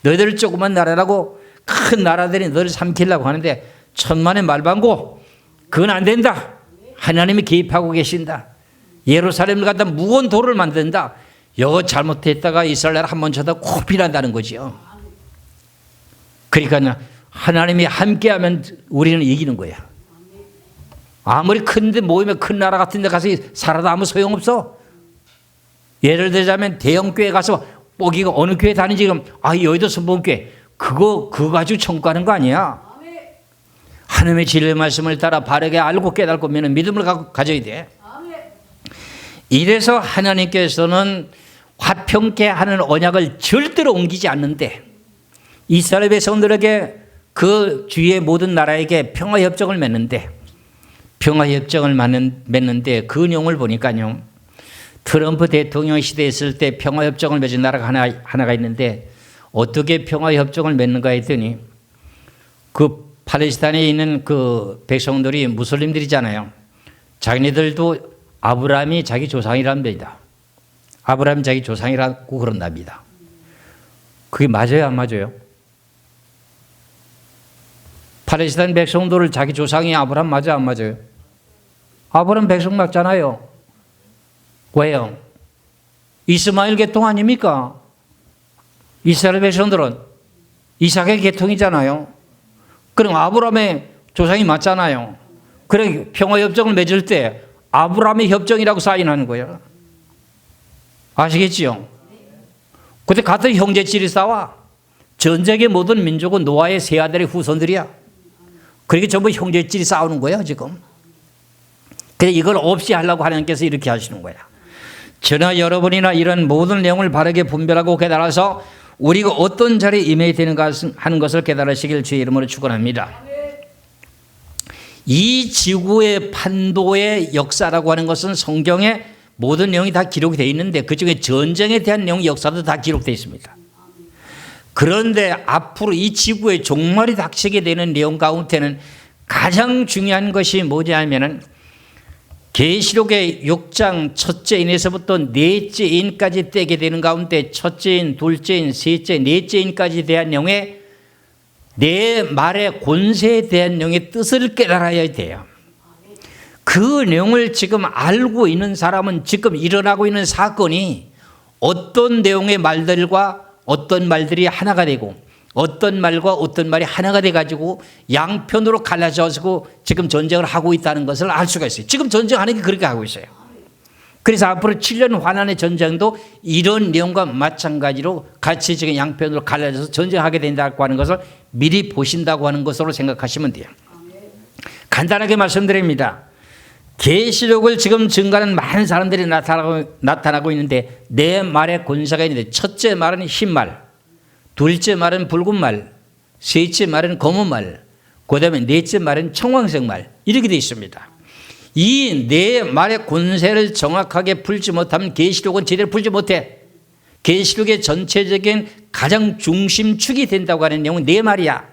너희들 조그만 나라라고 큰 나라들이 너를 삼키려고 하는데 천만의 말방고 그건 안 된다. 하나님이 개입하고 계신다. 예루살렘을 갖다 무거운 돌을 만든다. 이거 잘못했다가 이스라엘 한번 쳐다 콕 피난다는 거지요. 그러니까 하나님이 함께하면 우리는 이기는 거야. 아무리 큰데 모이면 큰 나라 같은 데 가서 살아도 아무 소용없어. 예를 들자면 대형 교회 가서 뽀기가 어느 교회 다니지 그럼 여의도 선봉교회 그거 가지고 청구하는 거 아니야. 하나님의 진리의 말씀을 따라 바르게 알고 깨닫고 믿음을 가져야 돼. 이래서 하나님께서는 화평케 하는 언약을 절대로 옮기지 않는데 이스라엘 백성들에게 그 주위의 모든 나라에게 평화협정을 맺는데 평화협정을 맺는데 그 내용을 보니까요. 트럼프 대통령 시대에 있을 때 평화협정을 맺은 나라가 하나가 있는데 어떻게 평화협정을 맺는가 했더니 그 팔레스타인에 있는 그 백성들이 무슬림들이잖아요. 자기네들도 아브라함이 자기 조상이랍니다. 아브라함이 자기 조상이라고 그런답니다. 그게 맞아요, 안 맞아요? 팔레스타인 백성들을 자기 조상이 아브라함 맞아, 안 맞아요? 아브라함 백성 맞잖아요. 왜요? 이스마엘 계통 아닙니까? 이스라엘 백성들은 이삭의 계통이잖아요. 그럼 아브라함의 조상이 맞잖아요. 그래 평화협정을 맺을 때 아브라함의 협정이라고 사인하는 거예요. 아시겠지요? 그때 같은 형제끼리 싸워. 전쟁의 모든 민족은 노아의 세 아들의 후손들이야. 그러니까 전부 형제끼리 싸우는 거예요 지금. 근데 이걸 없이 하려고 하나님께서 이렇게 하시는 거야. 저나 여러분이나 이런 모든 내용을 바르게 분별하고 깨달아서 우리가 어떤 자리에 임해야 되는가 하는 것을 깨달으시길 주의 이름으로 축원합니다. 이 지구의 판도의 역사라고 하는 것은 성경에 모든 내용이 다 기록이 되어 있는데 그중에 전쟁에 대한 내용 역사도 다 기록되어 있습니다. 그런데 앞으로 이 지구의 종말이 닥치게 되는 내용 가운데는 가장 중요한 것이 뭐냐면은 계시록의 6장 첫째 인에서부터 넷째 인까지 떼게 되는 가운데 첫째 인, 둘째 인, 셋째, 넷째 인까지 대한 내용의 내 말의 권세에 대한 내용의 뜻을 깨달아야 돼요. 그 내용을 지금 알고 있는 사람은 지금 일어나고 있는 사건이 어떤 내용의 말들과 어떤 말들이 하나가 되고 어떤 말과 어떤 말이 하나가 돼가지고 양편으로 갈라져서 지금 전쟁을 하고 있다는 것을 알 수가 있어요. 지금 전쟁하는 게 그렇게 하고 있어요. 그래서 앞으로 7년 환란의 전쟁도 이런 내용과 마찬가지로 같이 지금 양편으로 갈라져서 전쟁하게 된다고 하는 것을 미리 보신다고 하는 것으로 생각하시면 돼요. 간단하게 말씀드립니다. 계시록을 지금 증가하는 많은 사람들이 나타나고 있는데 내 말의 권세가 있는데 첫째 말은 흰 말, 둘째 말은 붉은 말, 셋째 말은 검은 말, 그 다음에 넷째 말은 청황색 말 이렇게 되어 있습니다. 이 네 말의 권세를 정확하게 풀지 못하면 계시록은 제대로 풀지 못해. 계시록의 전체적인 가장 중심축이 된다고 하는 내용은 네 말이야.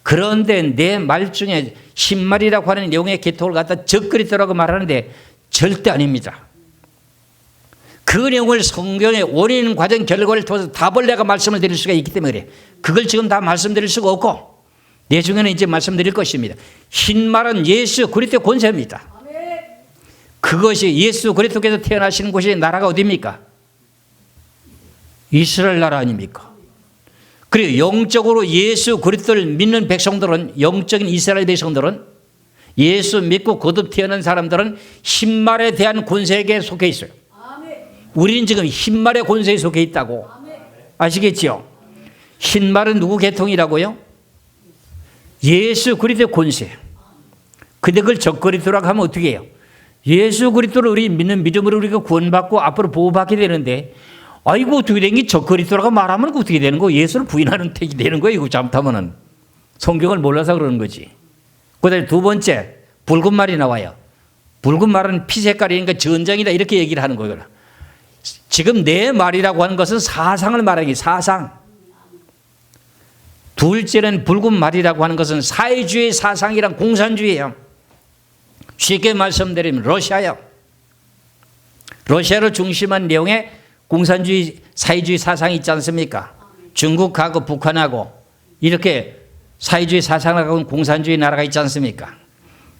그런데 내 말 중에 신말이라고 하는 내용의 계통을 갖다 적그리스도라고 말하는데 절대 아닙니다. 그 내용을 성경의 원인, 과정, 결과를 통해서 답을 내가 말씀을 드릴 수가 있기 때문에 그걸 지금 다 말씀드릴 수가 없고 내중에는 이제 말씀드릴 것입니다. 흰말은 예수 그리스도의 권세입니다. 그것이 예수 그리스도께서 태어나시는 곳이 나라가 어디입니까? 이스라엘 나라 아닙니까? 그리고 영적으로 예수 그리스도를 믿는 백성들은, 영적인 이스라엘 백성들은, 예수 믿고 거듭 태어난 사람들은 흰말에 대한 권세에게 속해 있어요. 우리는 지금 흰말의 권세에 속해 있다고. 아시겠죠? 흰말은 누구 계통이라고요? 예수 그리스도의 권세. 근데 그걸 적그리스도라고 하면 어떻게 해요? 예수 그리스도를 우리 믿는 믿음으로 우리가 구원받고 앞으로 보호받게 되는데, 아이고 어떻게 된 게 적그리스도라고 말하면 어떻게 되는 거예요? 예수를 부인하는 택이 되는 거예요. 이거 잘못하면은. 성경을 몰라서 그러는 거지. 그다음에 두 번째, 붉은 말이 나와요. 붉은 말은 피 색깔이니까 전쟁이다 이렇게 얘기를 하는 거예요. 지금 내 말이라고 하는 것은 사상을 말하는 게 사상. 둘째는 붉은 말이라고 하는 것은 사회주의 사상이란 공산주의예요. 쉽게 말씀드리면 러시아요. 러시아를 중심한 내용의 공산주의 사회주의 사상이 있지 않습니까? 중국하고 북한하고 이렇게 사회주의 사상을 갖고 있는 공산주의 나라가 있지 않습니까?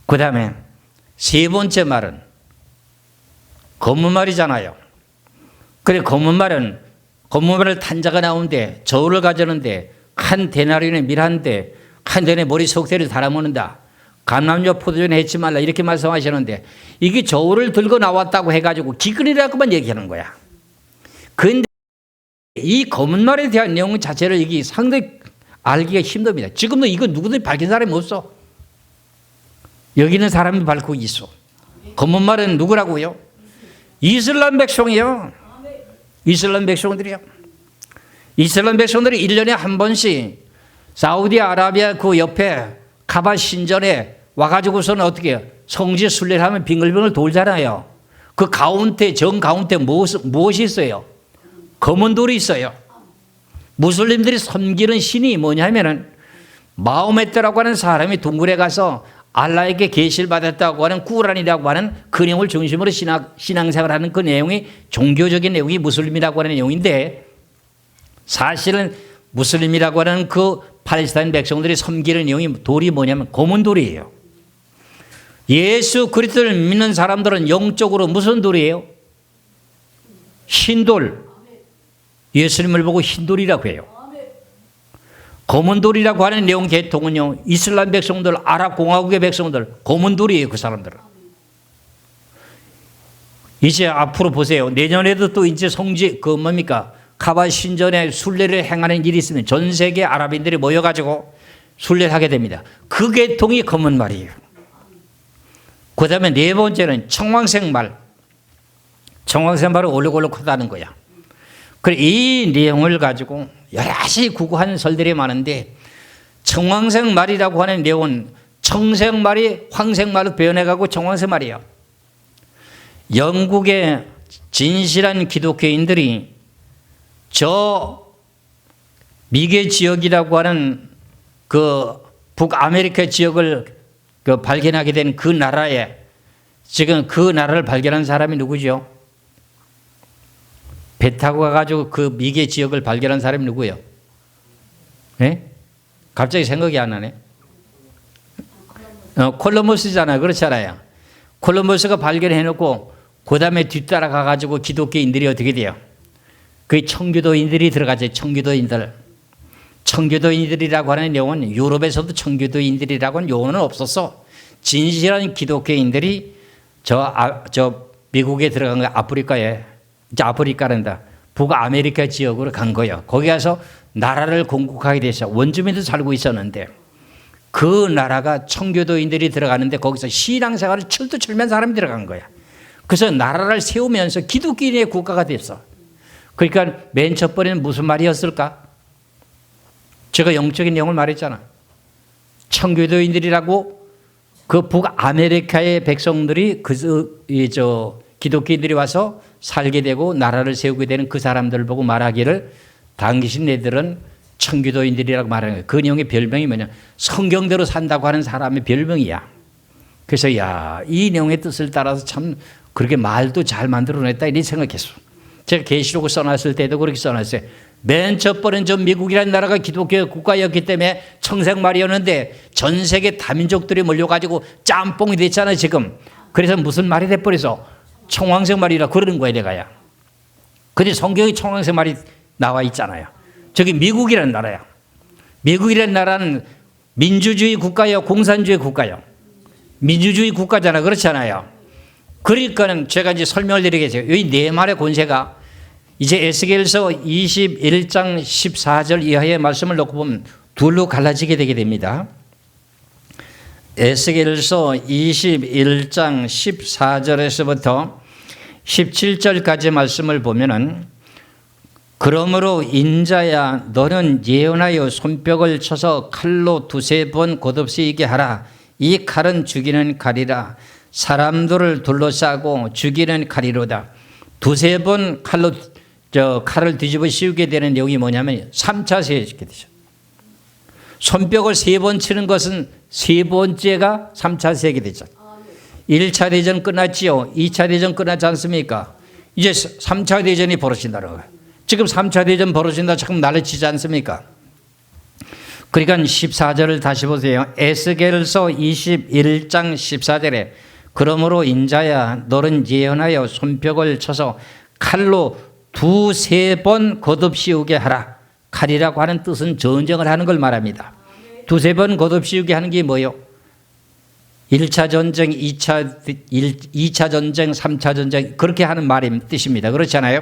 그 다음에 세 번째 말은 검은 말이잖아요. 그래 검은 말을 탄 자가 나오는데 저울을 가져오는데 한 데나리온에 밀한데 한 데에 머리 석대를 달아먹는다. 감람요 포도주는 해치 말라 이렇게 말씀하시는데 이게 저울을 들고 나왔다고 해가지고 기근이라고만 얘기하는 거야. 그런데 이 검은 말에 대한 내용 자체를 이게 상당히 알기가 힘듭니다. 지금도 이거 누구든지 밝힌 사람이 없어. 여기 있는 사람이 밝히고 있어. 검은 말은 누구라고요? 이슬람 백성이요. 이슬람 백성들이요. 이슬람 백성들이 1년에 한 번씩 사우디아라비아 그 옆에 카바 신전에 와가지고서는 어떻게 해요? 성지 순례를 하면 빙글빙글 돌잖아요. 그 가운데, 정 가운데 무엇이 있어요? 검은 돌이 있어요. 무슬림들이 섬기는 신이 뭐냐면은 마호메트라고 하는 사람이 동굴에 가서 알라에게 계시를 받았다고 하는 꾸란이라고 하는 그 내용을 중심으로 신앙생활하는 그 내용이 종교적인 내용이 무슬림이라고 하는 내용인데 사실은 무슬림이라고 하는 그 팔레스타인 백성들이 섬기는 내용이 돌이 뭐냐면 검은 돌이에요. 예수 그리스도를 믿는 사람들은 영적으로 무슨 돌이에요? 흰돌. 예수님을 보고 흰돌이라고 해요. 검은 돌이라고 하는 내용 계통은요, 이슬람 백성들, 아랍공화국의 백성들, 검은 돌이에요, 그 사람들은. 이제 앞으로 보세요. 내년에도 또 이제 성지, 뭡니까? 카바 신전에 순례를 행하는 일이 있으면 전 세계 아랍인들이 모여가지고 순례를 하게 됩니다. 그 계통이 검은 말이에요. 그 다음에 네 번째는 청황색 말. 청황색 말은 올록올록하다는 거야. 그래, 이 내용을 가지고 여러 가지 구구한 설들이 많은데 청황색 말이라고 하는 내용은 청색 말이 황색 말로 변해가고 청황색 말이에요. 영국의 진실한 기독교인들이 저 미개 지역이라고 하는 그 북아메리카 지역을 발견하게 된 그 나라에 지금 그 나라를 발견한 사람이 누구죠? 배 타고 가가지고 그 미개 지역을 발견한 사람이 누구예요? 네? 갑자기 생각이 안 나네. 콜럼버스잖아요. 그렇잖아요. 콜럼버스가 발견해놓고 그 다음에 뒤따라 가가지고 기독교인들이 어떻게 돼요? 그 청교도인들이 들어가죠. 청교도인들. 청교도인들이라고 하는 내용은 유럽에서도 청교도인들이라고 하는 용어는 없었어. 진실한 기독교인들이 저 미국에 들어간 거 아프리카에 이제 아프리카란다. 북아메리카 지역으로 간 거예요. 거기 가서 나라를 건국하게 됐어. 원주민도 살고 있었는데 그 나라가 청교도인들이 들어가는데 거기서 신앙생활을 철두철미한 사람이 들어간 거야. 그래서 나라를 세우면서 기독교인의 국가가 됐어. 그러니까 맨 첫 번에는 무슨 말이었을까? 제가 영적인 내용을 말했잖아. 청교도인들이라고 그 북아메리카의 백성들이 기독교인들이 와서 살게 되고 나라를 세우게 되는 그 사람들을 보고 말하기를 당신 네들은 청교도인들이라고 말하는 거예요. 그 내용의 별명이 뭐냐? 성경대로 산다고 하는 사람의 별명이야. 그래서 이 내용의 뜻을 따라서 참 그렇게 말도 잘 만들어냈다 이렇게 생각했어. 제가 계시록을 써놨을 때도 그렇게 써놨어요. 맨 첫 번은 저 미국이라는 나라가 기독교 국가였기 때문에 청생말이었는데 전 세계 다민족들이 몰려가지고 짬뽕이 됐잖아요 지금. 그래서 무슨 말이 돼버려서 청황생말이라 그러는 거야 내가야. 근데 성경에 청황생말이 나와 있잖아요. 저기 미국이라는 나라야. 미국이라는 나라는 민주주의 국가요 공산주의 국가요? 민주주의 국가잖아. 그렇잖아요. 그러니까는 제가 이제 설명을 드리겠어요. 이 네 말의 권세가 이제 에스겔서 21장 14절 이하의 말씀을 놓고 보면 둘로 갈라지게 되게 됩니다. 에스겔서 21장 14절에서부터 17절까지 말씀을 보면은 그러므로 인자야 너는 예언하여 손뼉을 쳐서 칼로 두세 번 곱없이 하라. 이 칼은 죽이는 칼이라. 사람들을 둘러싸고 죽이는 칼이로다. 두세 번 칼을 뒤집어 씌우게 되는 내용이 뭐냐면 3차 세계가 되죠. 손뼉을 3번 치는 것은 세 번째가 3차 세계대전. 1차 대전 끝났지요. 2차 대전 끝났지 않습니까? 이제 3차 대전이 벌어진다는 거예요. 지금 3차 대전 벌어진다 지금 난리치지 않습니까? 그러니까 14절을 다시 보세요. 에스겔서 21장 14절에 그러므로 인자야 너는 예언하여 손뼉을 쳐서 칼로 두세 번 곱없이우게 하라. 칼이라고 하는 뜻은 전쟁을 하는 걸 말합니다. 두세 번 곱없이우게 하는 게 뭐예요? 1차 전쟁, 2차 전쟁, 3차 전쟁 그렇게 하는 말의 뜻입니다. 그렇잖아요.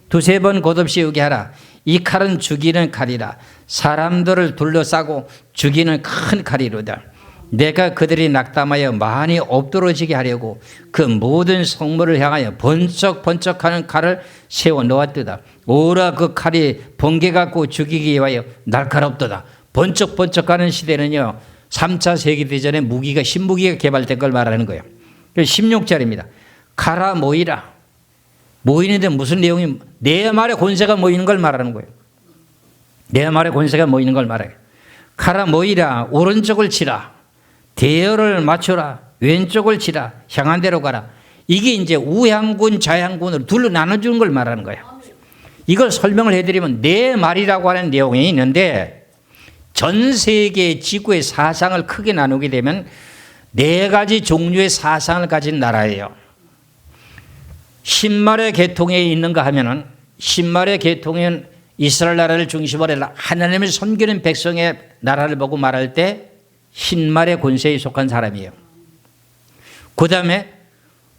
두세 번 곱없이우게 하라. 이 칼은 죽이는 칼이라. 사람들을 둘러싸고 죽이는 큰 칼이로다. 내가 그들이 낙담하여 많이 엎드러지게 하려고 그 모든 성물을 향하여 번쩍번쩍하는 칼을 세워 놓았도다. 오라 그 칼이 번개 갖고 죽이기 위하여 날카롭도다. 번쩍번쩍하는 시대는요 3차 세계대전에 무기가 신무기가 개발된 걸 말하는 거예요. 16절입니다. 가라 모이라. 모이는데 무슨 내용이 네 말의 권세가 모이는 걸 말하는 거예요. 네 말의 권세가 모이는 걸 말해요. 가라 모이라. 오른쪽을 치라. 대열을 맞춰라. 왼쪽을 치라. 향한 대로 가라. 이게 이제 우향군 좌향군으로 둘로 나눠주는 걸 말하는 거예요. 이걸 설명을 해드리면 네 말이라고 하는 내용이 있는데 전 세계 지구의 사상을 크게 나누게 되면 네 가지 종류의 사상을 가진 나라예요. 신말의 계통에 있는가 하면은 신말의 계통은 이스라엘 나라를 중심으로 해서 하나님을 섬기는 백성의 나라를 보고 말할 때 흰말의 권세에 속한 사람이에요. 그 다음에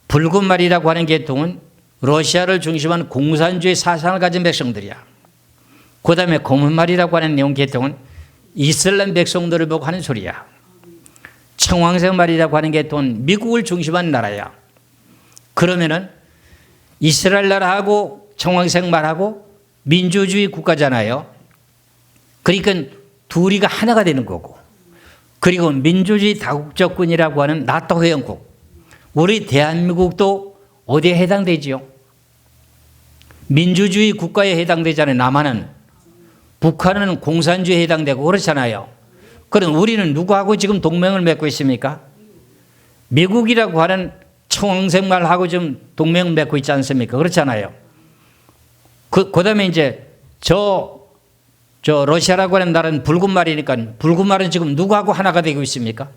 붉은 말이라고 하는 계통은 러시아를 중심한 공산주의 사상을 가진 백성들이야. 그 다음에 검은 말이라고 하는 내용 계통은 이슬람 백성들을 보고 하는 소리야. 청황색 말이라고 하는 계통은 미국을 중심한 나라야. 그러면은 이스라엘 나라하고 청황색 말하고 민주주의 국가잖아요. 그러니까 둘이가 하나가 되는 거고. 그리고 민주주의 다국적군이라고 하는 나토 회원국. 우리 대한민국도 어디에 해당되지요? 민주주의 국가에 해당되잖아요. 남한은. 북한은 공산주의에 해당되고 그렇잖아요. 그럼 우리는 누구하고 지금 동맹을 맺고 있습니까? 미국이라고 하는 청황색 말하고 좀 동맹을 맺고 있지 않습니까? 그렇잖아요. 그 다음에 이제 저 러시아라고 하는 나라는 붉은 말이니까 붉은 말은 지금 누구하고 하나가 되고 있습니까?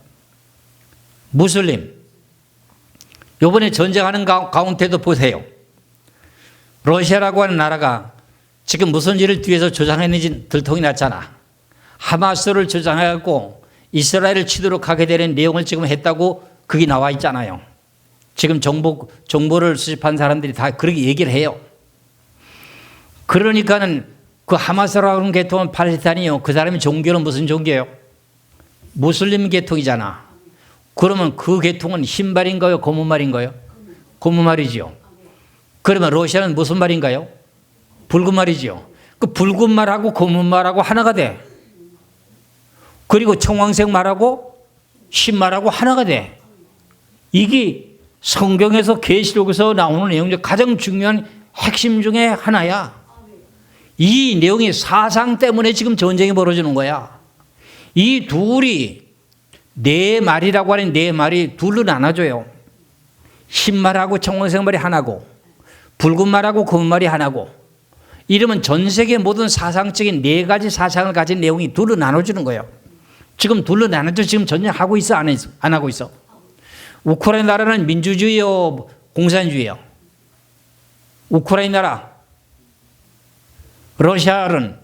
무슬림. 이번에 전쟁하는 가운데도 보세요. 러시아라고 하는 나라가 지금 무슨 일을 뒤에서 조장했는지 들통이 났잖아. 하마스를 조장해갖고 이스라엘을 치도록 하게 되는 내용을 지금 했다고 그게 나와 있잖아요. 지금 정보를 수집한 사람들이 다 그렇게 얘기를 해요. 그러니까는 그 하마스라고 하는 계통은 팔레스타인이요. 그 사람의 종교는 무슨 종교예요? 무슬림 계통이잖아. 그러면 그 계통은 흰 말인가요? 검은 말인가요? 검은 말이지요. 그러면 러시아는 무슨 말인가요? 붉은 말이지요. 그 붉은 말하고 검은 말하고 하나가 돼. 그리고 청황색 말하고 흰 말하고 하나가 돼. 이게 성경에서 계시록에서 나오는 내용 중 가장 중요한 핵심 중에 하나야. 이 내용이 사상 때문에 지금 전쟁이 벌어지는 거야. 이 둘이 네 말이라고 하는 네 말이 둘로 나눠져요. 흰 말하고 청홍색 말이 하나고 붉은 말하고 검은 말이 하나고 이러면 전 세계 모든 사상적인 네 가지 사상을 가진 내용이 둘로 나눠지는 거예요. 지금 둘로 나눠져 지금 전쟁하고 있어 안 하고 있어? 우크라이나 나라는 민주주의요 공산주의요? 우크라이나 나라 러시아는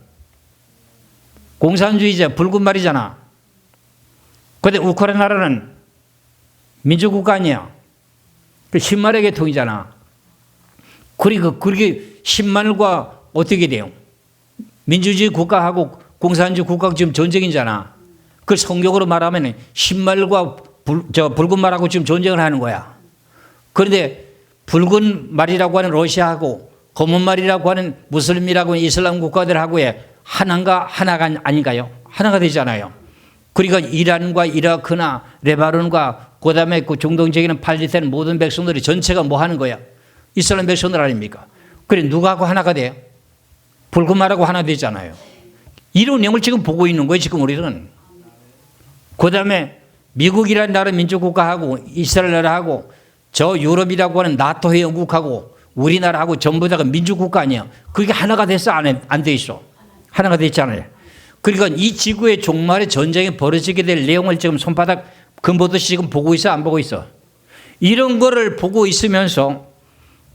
공산주의자 붉은 말이잖아. 그런데 우크라이나 나라는 민주국가 아니야. 그 신말의 계통이잖아. 그리고 그렇게 신말과 어떻게 돼요? 민주주의 국가하고 공산주의 국가가 지금 전쟁이잖아. 그 성경으로 말하면 신말과 붉은 말하고 지금 전쟁을 하는 거야. 그런데 붉은 말이라고 하는 러시아하고 검은 말이라고 하는 무슬림이라고 하는 이슬람 국가들하고의 하나가 아닌가요? 하나가 되잖아요. 그러니까 이란과 이라크나 레바논과 그다음에 그 중동 지역에는 팔레스타인 모든 백성들이 전체가 뭐 하는 거야? 이슬람 백성들 아닙니까? 그래 누구하고 하나가 돼요? 붉은 말하고 하나 되잖아요. 이런 내용을 지금 보고 있는 거예요. 지금 우리는. 그다음에 미국이라는 나라 민주국가하고 이스라엘 나라하고 저 유럽이라고 하는 나토 회원국하고 우리나라하고 전부 다가 민주국가 아니야. 그게 하나가 됐어? 안 돼 있어? 하나가 됐잖아요. 그러니까 이 지구의 종말의 전쟁이 벌어지게 될 내용을 지금 손바닥 금보듯이 지금 보고 있어? 안 보고 있어? 이런 거를 보고 있으면서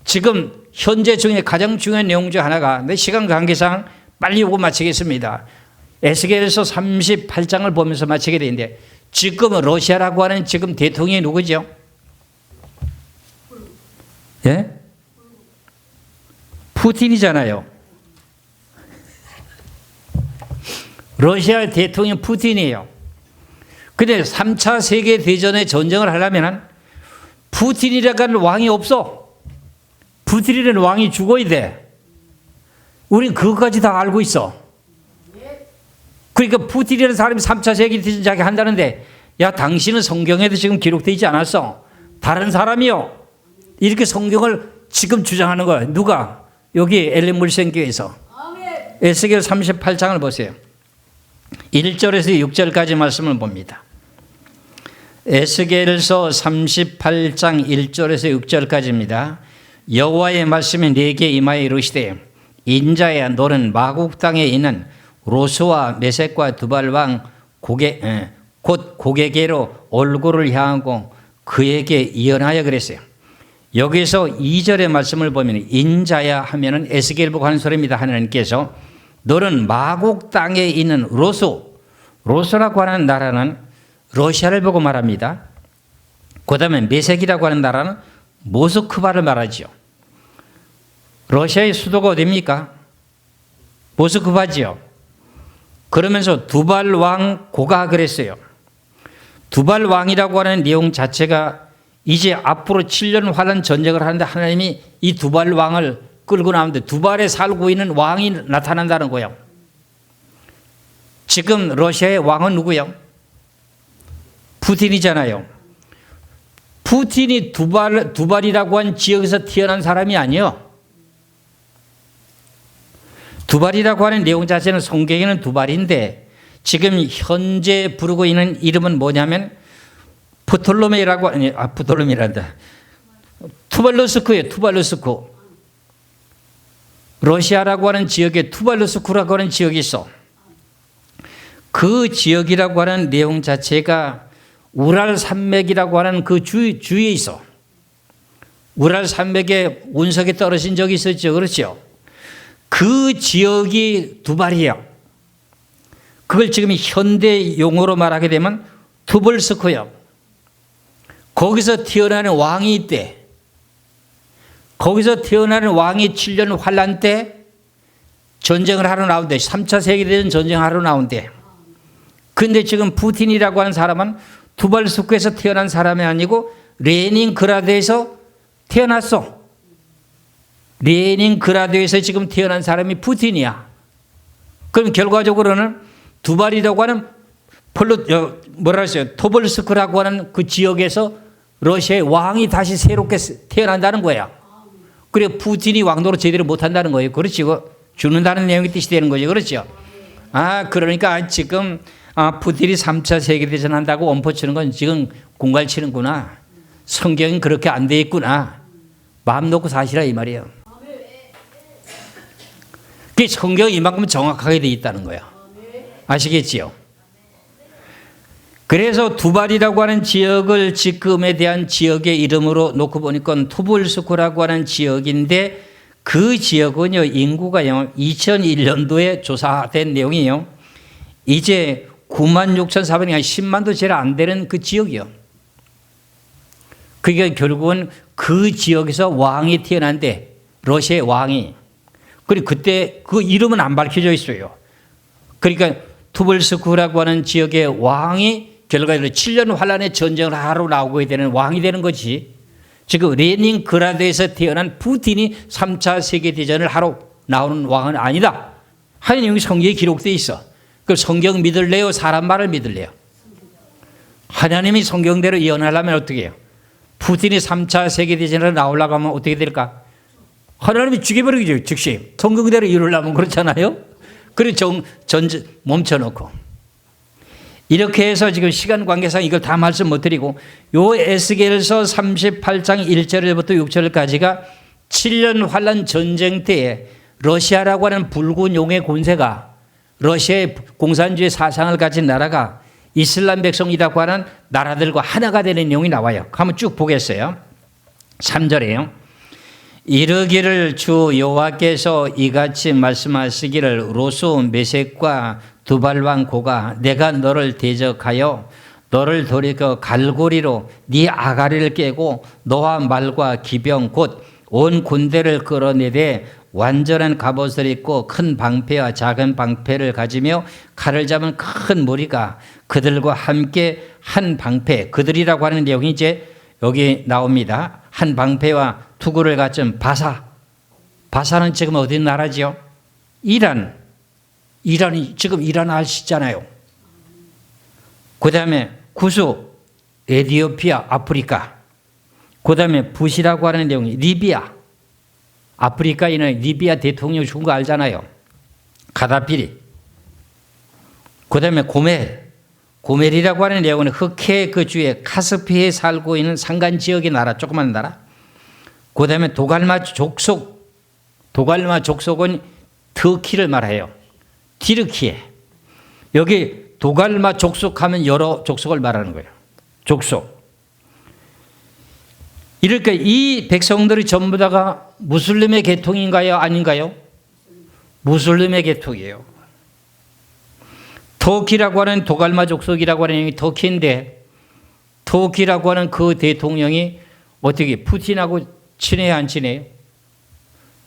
지금 현재 중에 가장 중요한 내용 중 하나가 내 시간 관계상 빨리 요거 마치겠습니다. 에스겔서 38장을 보면서 마치게 되는데 지금 러시아라고 하는 지금 대통령이 누구죠? 예? 푸틴이잖아요. 러시아 대통령 푸틴이에요. 근데 3차 세계대전의 전쟁을 하려면 푸틴이라고 하는 왕이 없어. 푸틴이라는 왕이 죽어야 돼. 우린 그것까지 다 알고 있어. 그러니까 푸틴이라는 사람이 3차 세계대전 한다는데 야 당신은 성경에도 지금 기록되어 있지 않았어? 다른 사람이요. 이렇게 성경을 지금 주장하는 거야. 누가? 여기 엘렌 물생교에서. 에스겔 38장을 보세요. 1절에서 6절까지 말씀을 봅니다. 에스겔서 38장 1절에서 6절까지입니다. 여호와의 말씀이 내게 임하여 이르시되 인자야 너는 마국 땅에 있는 로스와 메섹과 두발왕 곧 고게게로 얼굴을 향하고 그에게 예언하여 그랬어요. 여기서 2절의 말씀을 보면 인자야 하면은 에스겔 보고 하는 소리입니다. 하나님께서 너는 마국 땅에 있는 로스라고 하는 나라는 러시아를 보고 말합니다. 그 다음에 메섹이라고 하는 나라는 모스크바를 말하죠. 러시아의 수도가 어디입니까? 모스크바지요. 그러면서 두발 왕 고가 그랬어요. 두발 왕이라고 하는 내용 자체가 이제 앞으로 7년 환란 전쟁을 하는데 하나님이 이 두발 왕을 끌고 나오는데 두발에 살고 있는 왕이 나타난다는 거예요. 지금 러시아의 왕은 누구예요? 푸틴이잖아요. 푸틴이 두발이라고 한 지역에서 태어난 사람이 아니에요. 두발이라고 하는 내용 자체는 성경에는 두발인데 지금 현재 부르고 있는 이름은 뭐냐면 프톨로메이란다. 투발루스크예요. 투발루스크. 러시아라고 하는 지역에 투발루스크라고 하는 지역이 있어. 그 지역이라고 하는 내용 자체가 우랄 산맥이라고 하는 그 주위에 있어. 우랄 산맥에 운석이 떨어진 적이 있었죠. 그렇죠? 그 지역이 두발이에요. 그걸 지금 현대 용어로 말하게 되면 투벌스크예요. 거기서 태어나는 왕이 있대. 거기서 태어나는 왕이 7년 환란 때 전쟁을 하러 나온대. 3차 세계대전 전쟁하러 나온대. 그런데 지금 푸틴이라고 하는 사람은 투발스크에서 태어난 사람이 아니고 레닌그라드에서 태어났어. 레닌그라드에서 지금 태어난 사람이 푸틴이야. 그럼 결과적으로는 두발이라고 하는 토벌스크라고 하는 그 지역에서 러시아의 왕이 다시 새롭게 태어난다는 거야. 그래 푸틴이 왕노로 제대로 못한다는 거예요. 그렇지. 죽는다는 내용의 뜻이 되는 거죠. 그렇죠? 그러니까 지금 푸틴이 3차 세계대전 한다고 원포 치는 건 지금 공갈 치는구나. 성경이 그렇게 안 돼 있구나. 마음 놓고 사시라 이 말이에요. 그 성경이 이만큼 정확하게 돼 있다는 거예요. 아시겠지요? 그래서 두발이라고 하는 지역을 지금에 대한 지역의 이름으로 놓고 보니까 투불스크라고 하는 지역인데 그 지역은요, 인구가 2001년도에 조사된 내용이에요. 이제 96,400이 한 10만도 제일 안 되는 그 지역이요. 그게 결국은 그 지역에서 왕이 태어난데, 러시아의 왕이. 그리고 그때 그 이름은 안 밝혀져 있어요. 그러니까 투불스크라고 하는 지역의 왕이 결과적으로 7년 환란의 전쟁을 하러 나오게 되는 왕이 되는 거지. 지금 레닌그라드에서 태어난 푸틴이 3차 세계대전을 하러 나오는 왕은 아니다. 하는 내용이 성경에 기록되어 있어. 그 성경 믿을래요? 사람 말을 믿을래요? 하나님이 성경대로 예언하려면 어떻게 해요? 푸틴이 3차 세계대전을 나오려고 하면 어떻게 될까? 하나님이 죽여버리겠죠. 즉시. 성경대로 이루려면 그렇잖아요. 그리고 멈춰놓고. 이렇게 해서 지금 시간 관계상 이걸 다 말씀 못 드리고 요 에스겔서 38장 1절부터 6절까지가 7년 환란 전쟁 때에 러시아라고 하는 붉은 용의 군세가 러시아의 공산주의 사상을 가진 나라가 이슬람 백성이라고 하는 나라들과 하나가 되는 내용이 나와요. 한번 쭉 보겠어요. 3절에요. 이르기를 주 여호와께서 이같이 말씀하시기를 로스 메섹과 두발왕 고가 내가 너를 대적하여 너를 돌이켜 갈고리로 네 아가리를 깨고 너와 말과 기병 곧 온 군대를 끌어내되 완전한 갑옷을 입고 큰 방패와 작은 방패를 가지며 칼을 잡은 큰 무리가 그들과 함께 한 방패, 그들이라고 하는 내용이 이제 여기 나옵니다. 한 방패와 투구를 갖춘 바사. 바사는 지금 어디 나라지요? 이란이 지금 이란 아시잖아요. 그 다음에 구수, 에티오피아, 아프리카. 그 다음에 붓이라고 하는 내용이 리비아. 아프리카에는 리비아 대통령 죽은 거 알잖아요. 가다피리. 그 다음에 고멜이라고 하는 내용은 흑해 그 주에 카스피에 살고 있는 산간 지역의 나라, 조그만 나라. 그 다음에 도갈마 족속은 터키를 말해요. 티르키에. 여기 도갈마 족속하면 여러 족속을 말하는 거예요. 족속. 이렇게 이 백성들이 전부 다가 무슬림의 계통인가요? 아닌가요? 무슬림의 계통이에요. 터키라고 하는 도갈마 족속이라고 하는 내용이 터키인데 터키라고 하는 그 대통령이 어떻게 푸틴하고 친해야 안 친해요?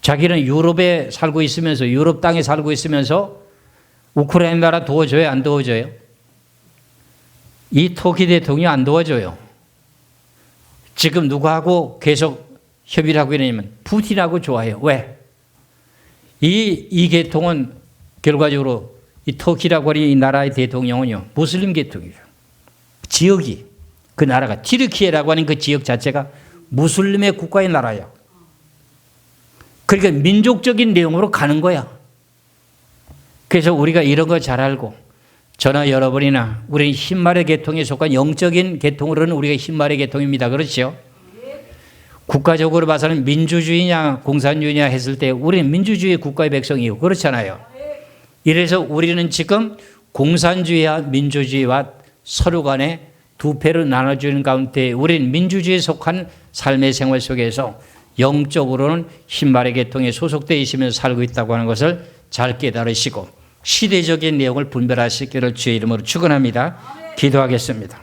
자기는 유럽에 살고 있으면서 유럽 땅에 살고 있으면서 우크라이나 나라 도와줘요? 안 도와줘요? 이 터키 대통령이 안 도와줘요. 지금 누구하고 계속 협의를 하고 있느냐면 푸틴하고 좋아해요. 왜? 이 계통은 결과적으로 이 터키라고 하는 이 나라의 대통령은요, 무슬림 계통이에요. 지역이, 그 나라가, 티르키예라고 하는 그 지역 자체가 무슬림의 국가의 나라예요. 그러니까 민족적인 내용으로 가는 거야. 그래서 우리가 이런 거 잘 알고, 저나 여러분이나 우리 흰말의 계통에 속한 영적인 계통으로는 우리가 흰말의 계통입니다. 그렇죠? 국가적으로 봐서는 민주주의냐 공산주의냐 했을 때 우리는 민주주의 국가의 백성이고 그렇잖아요. 이래서 우리는 지금 공산주의와 민주주의와 서로 간에 두 패를 나눠주는 가운데 우리는 민주주의에 속한 삶의 생활 속에서 영적으로는 흰말의 계통에 소속되어 있으면서 살고 있다고 하는 것을 잘 깨달으시고 시대적인 내용을 분별하시기를 주의 이름으로 축원합니다. 기도하겠습니다.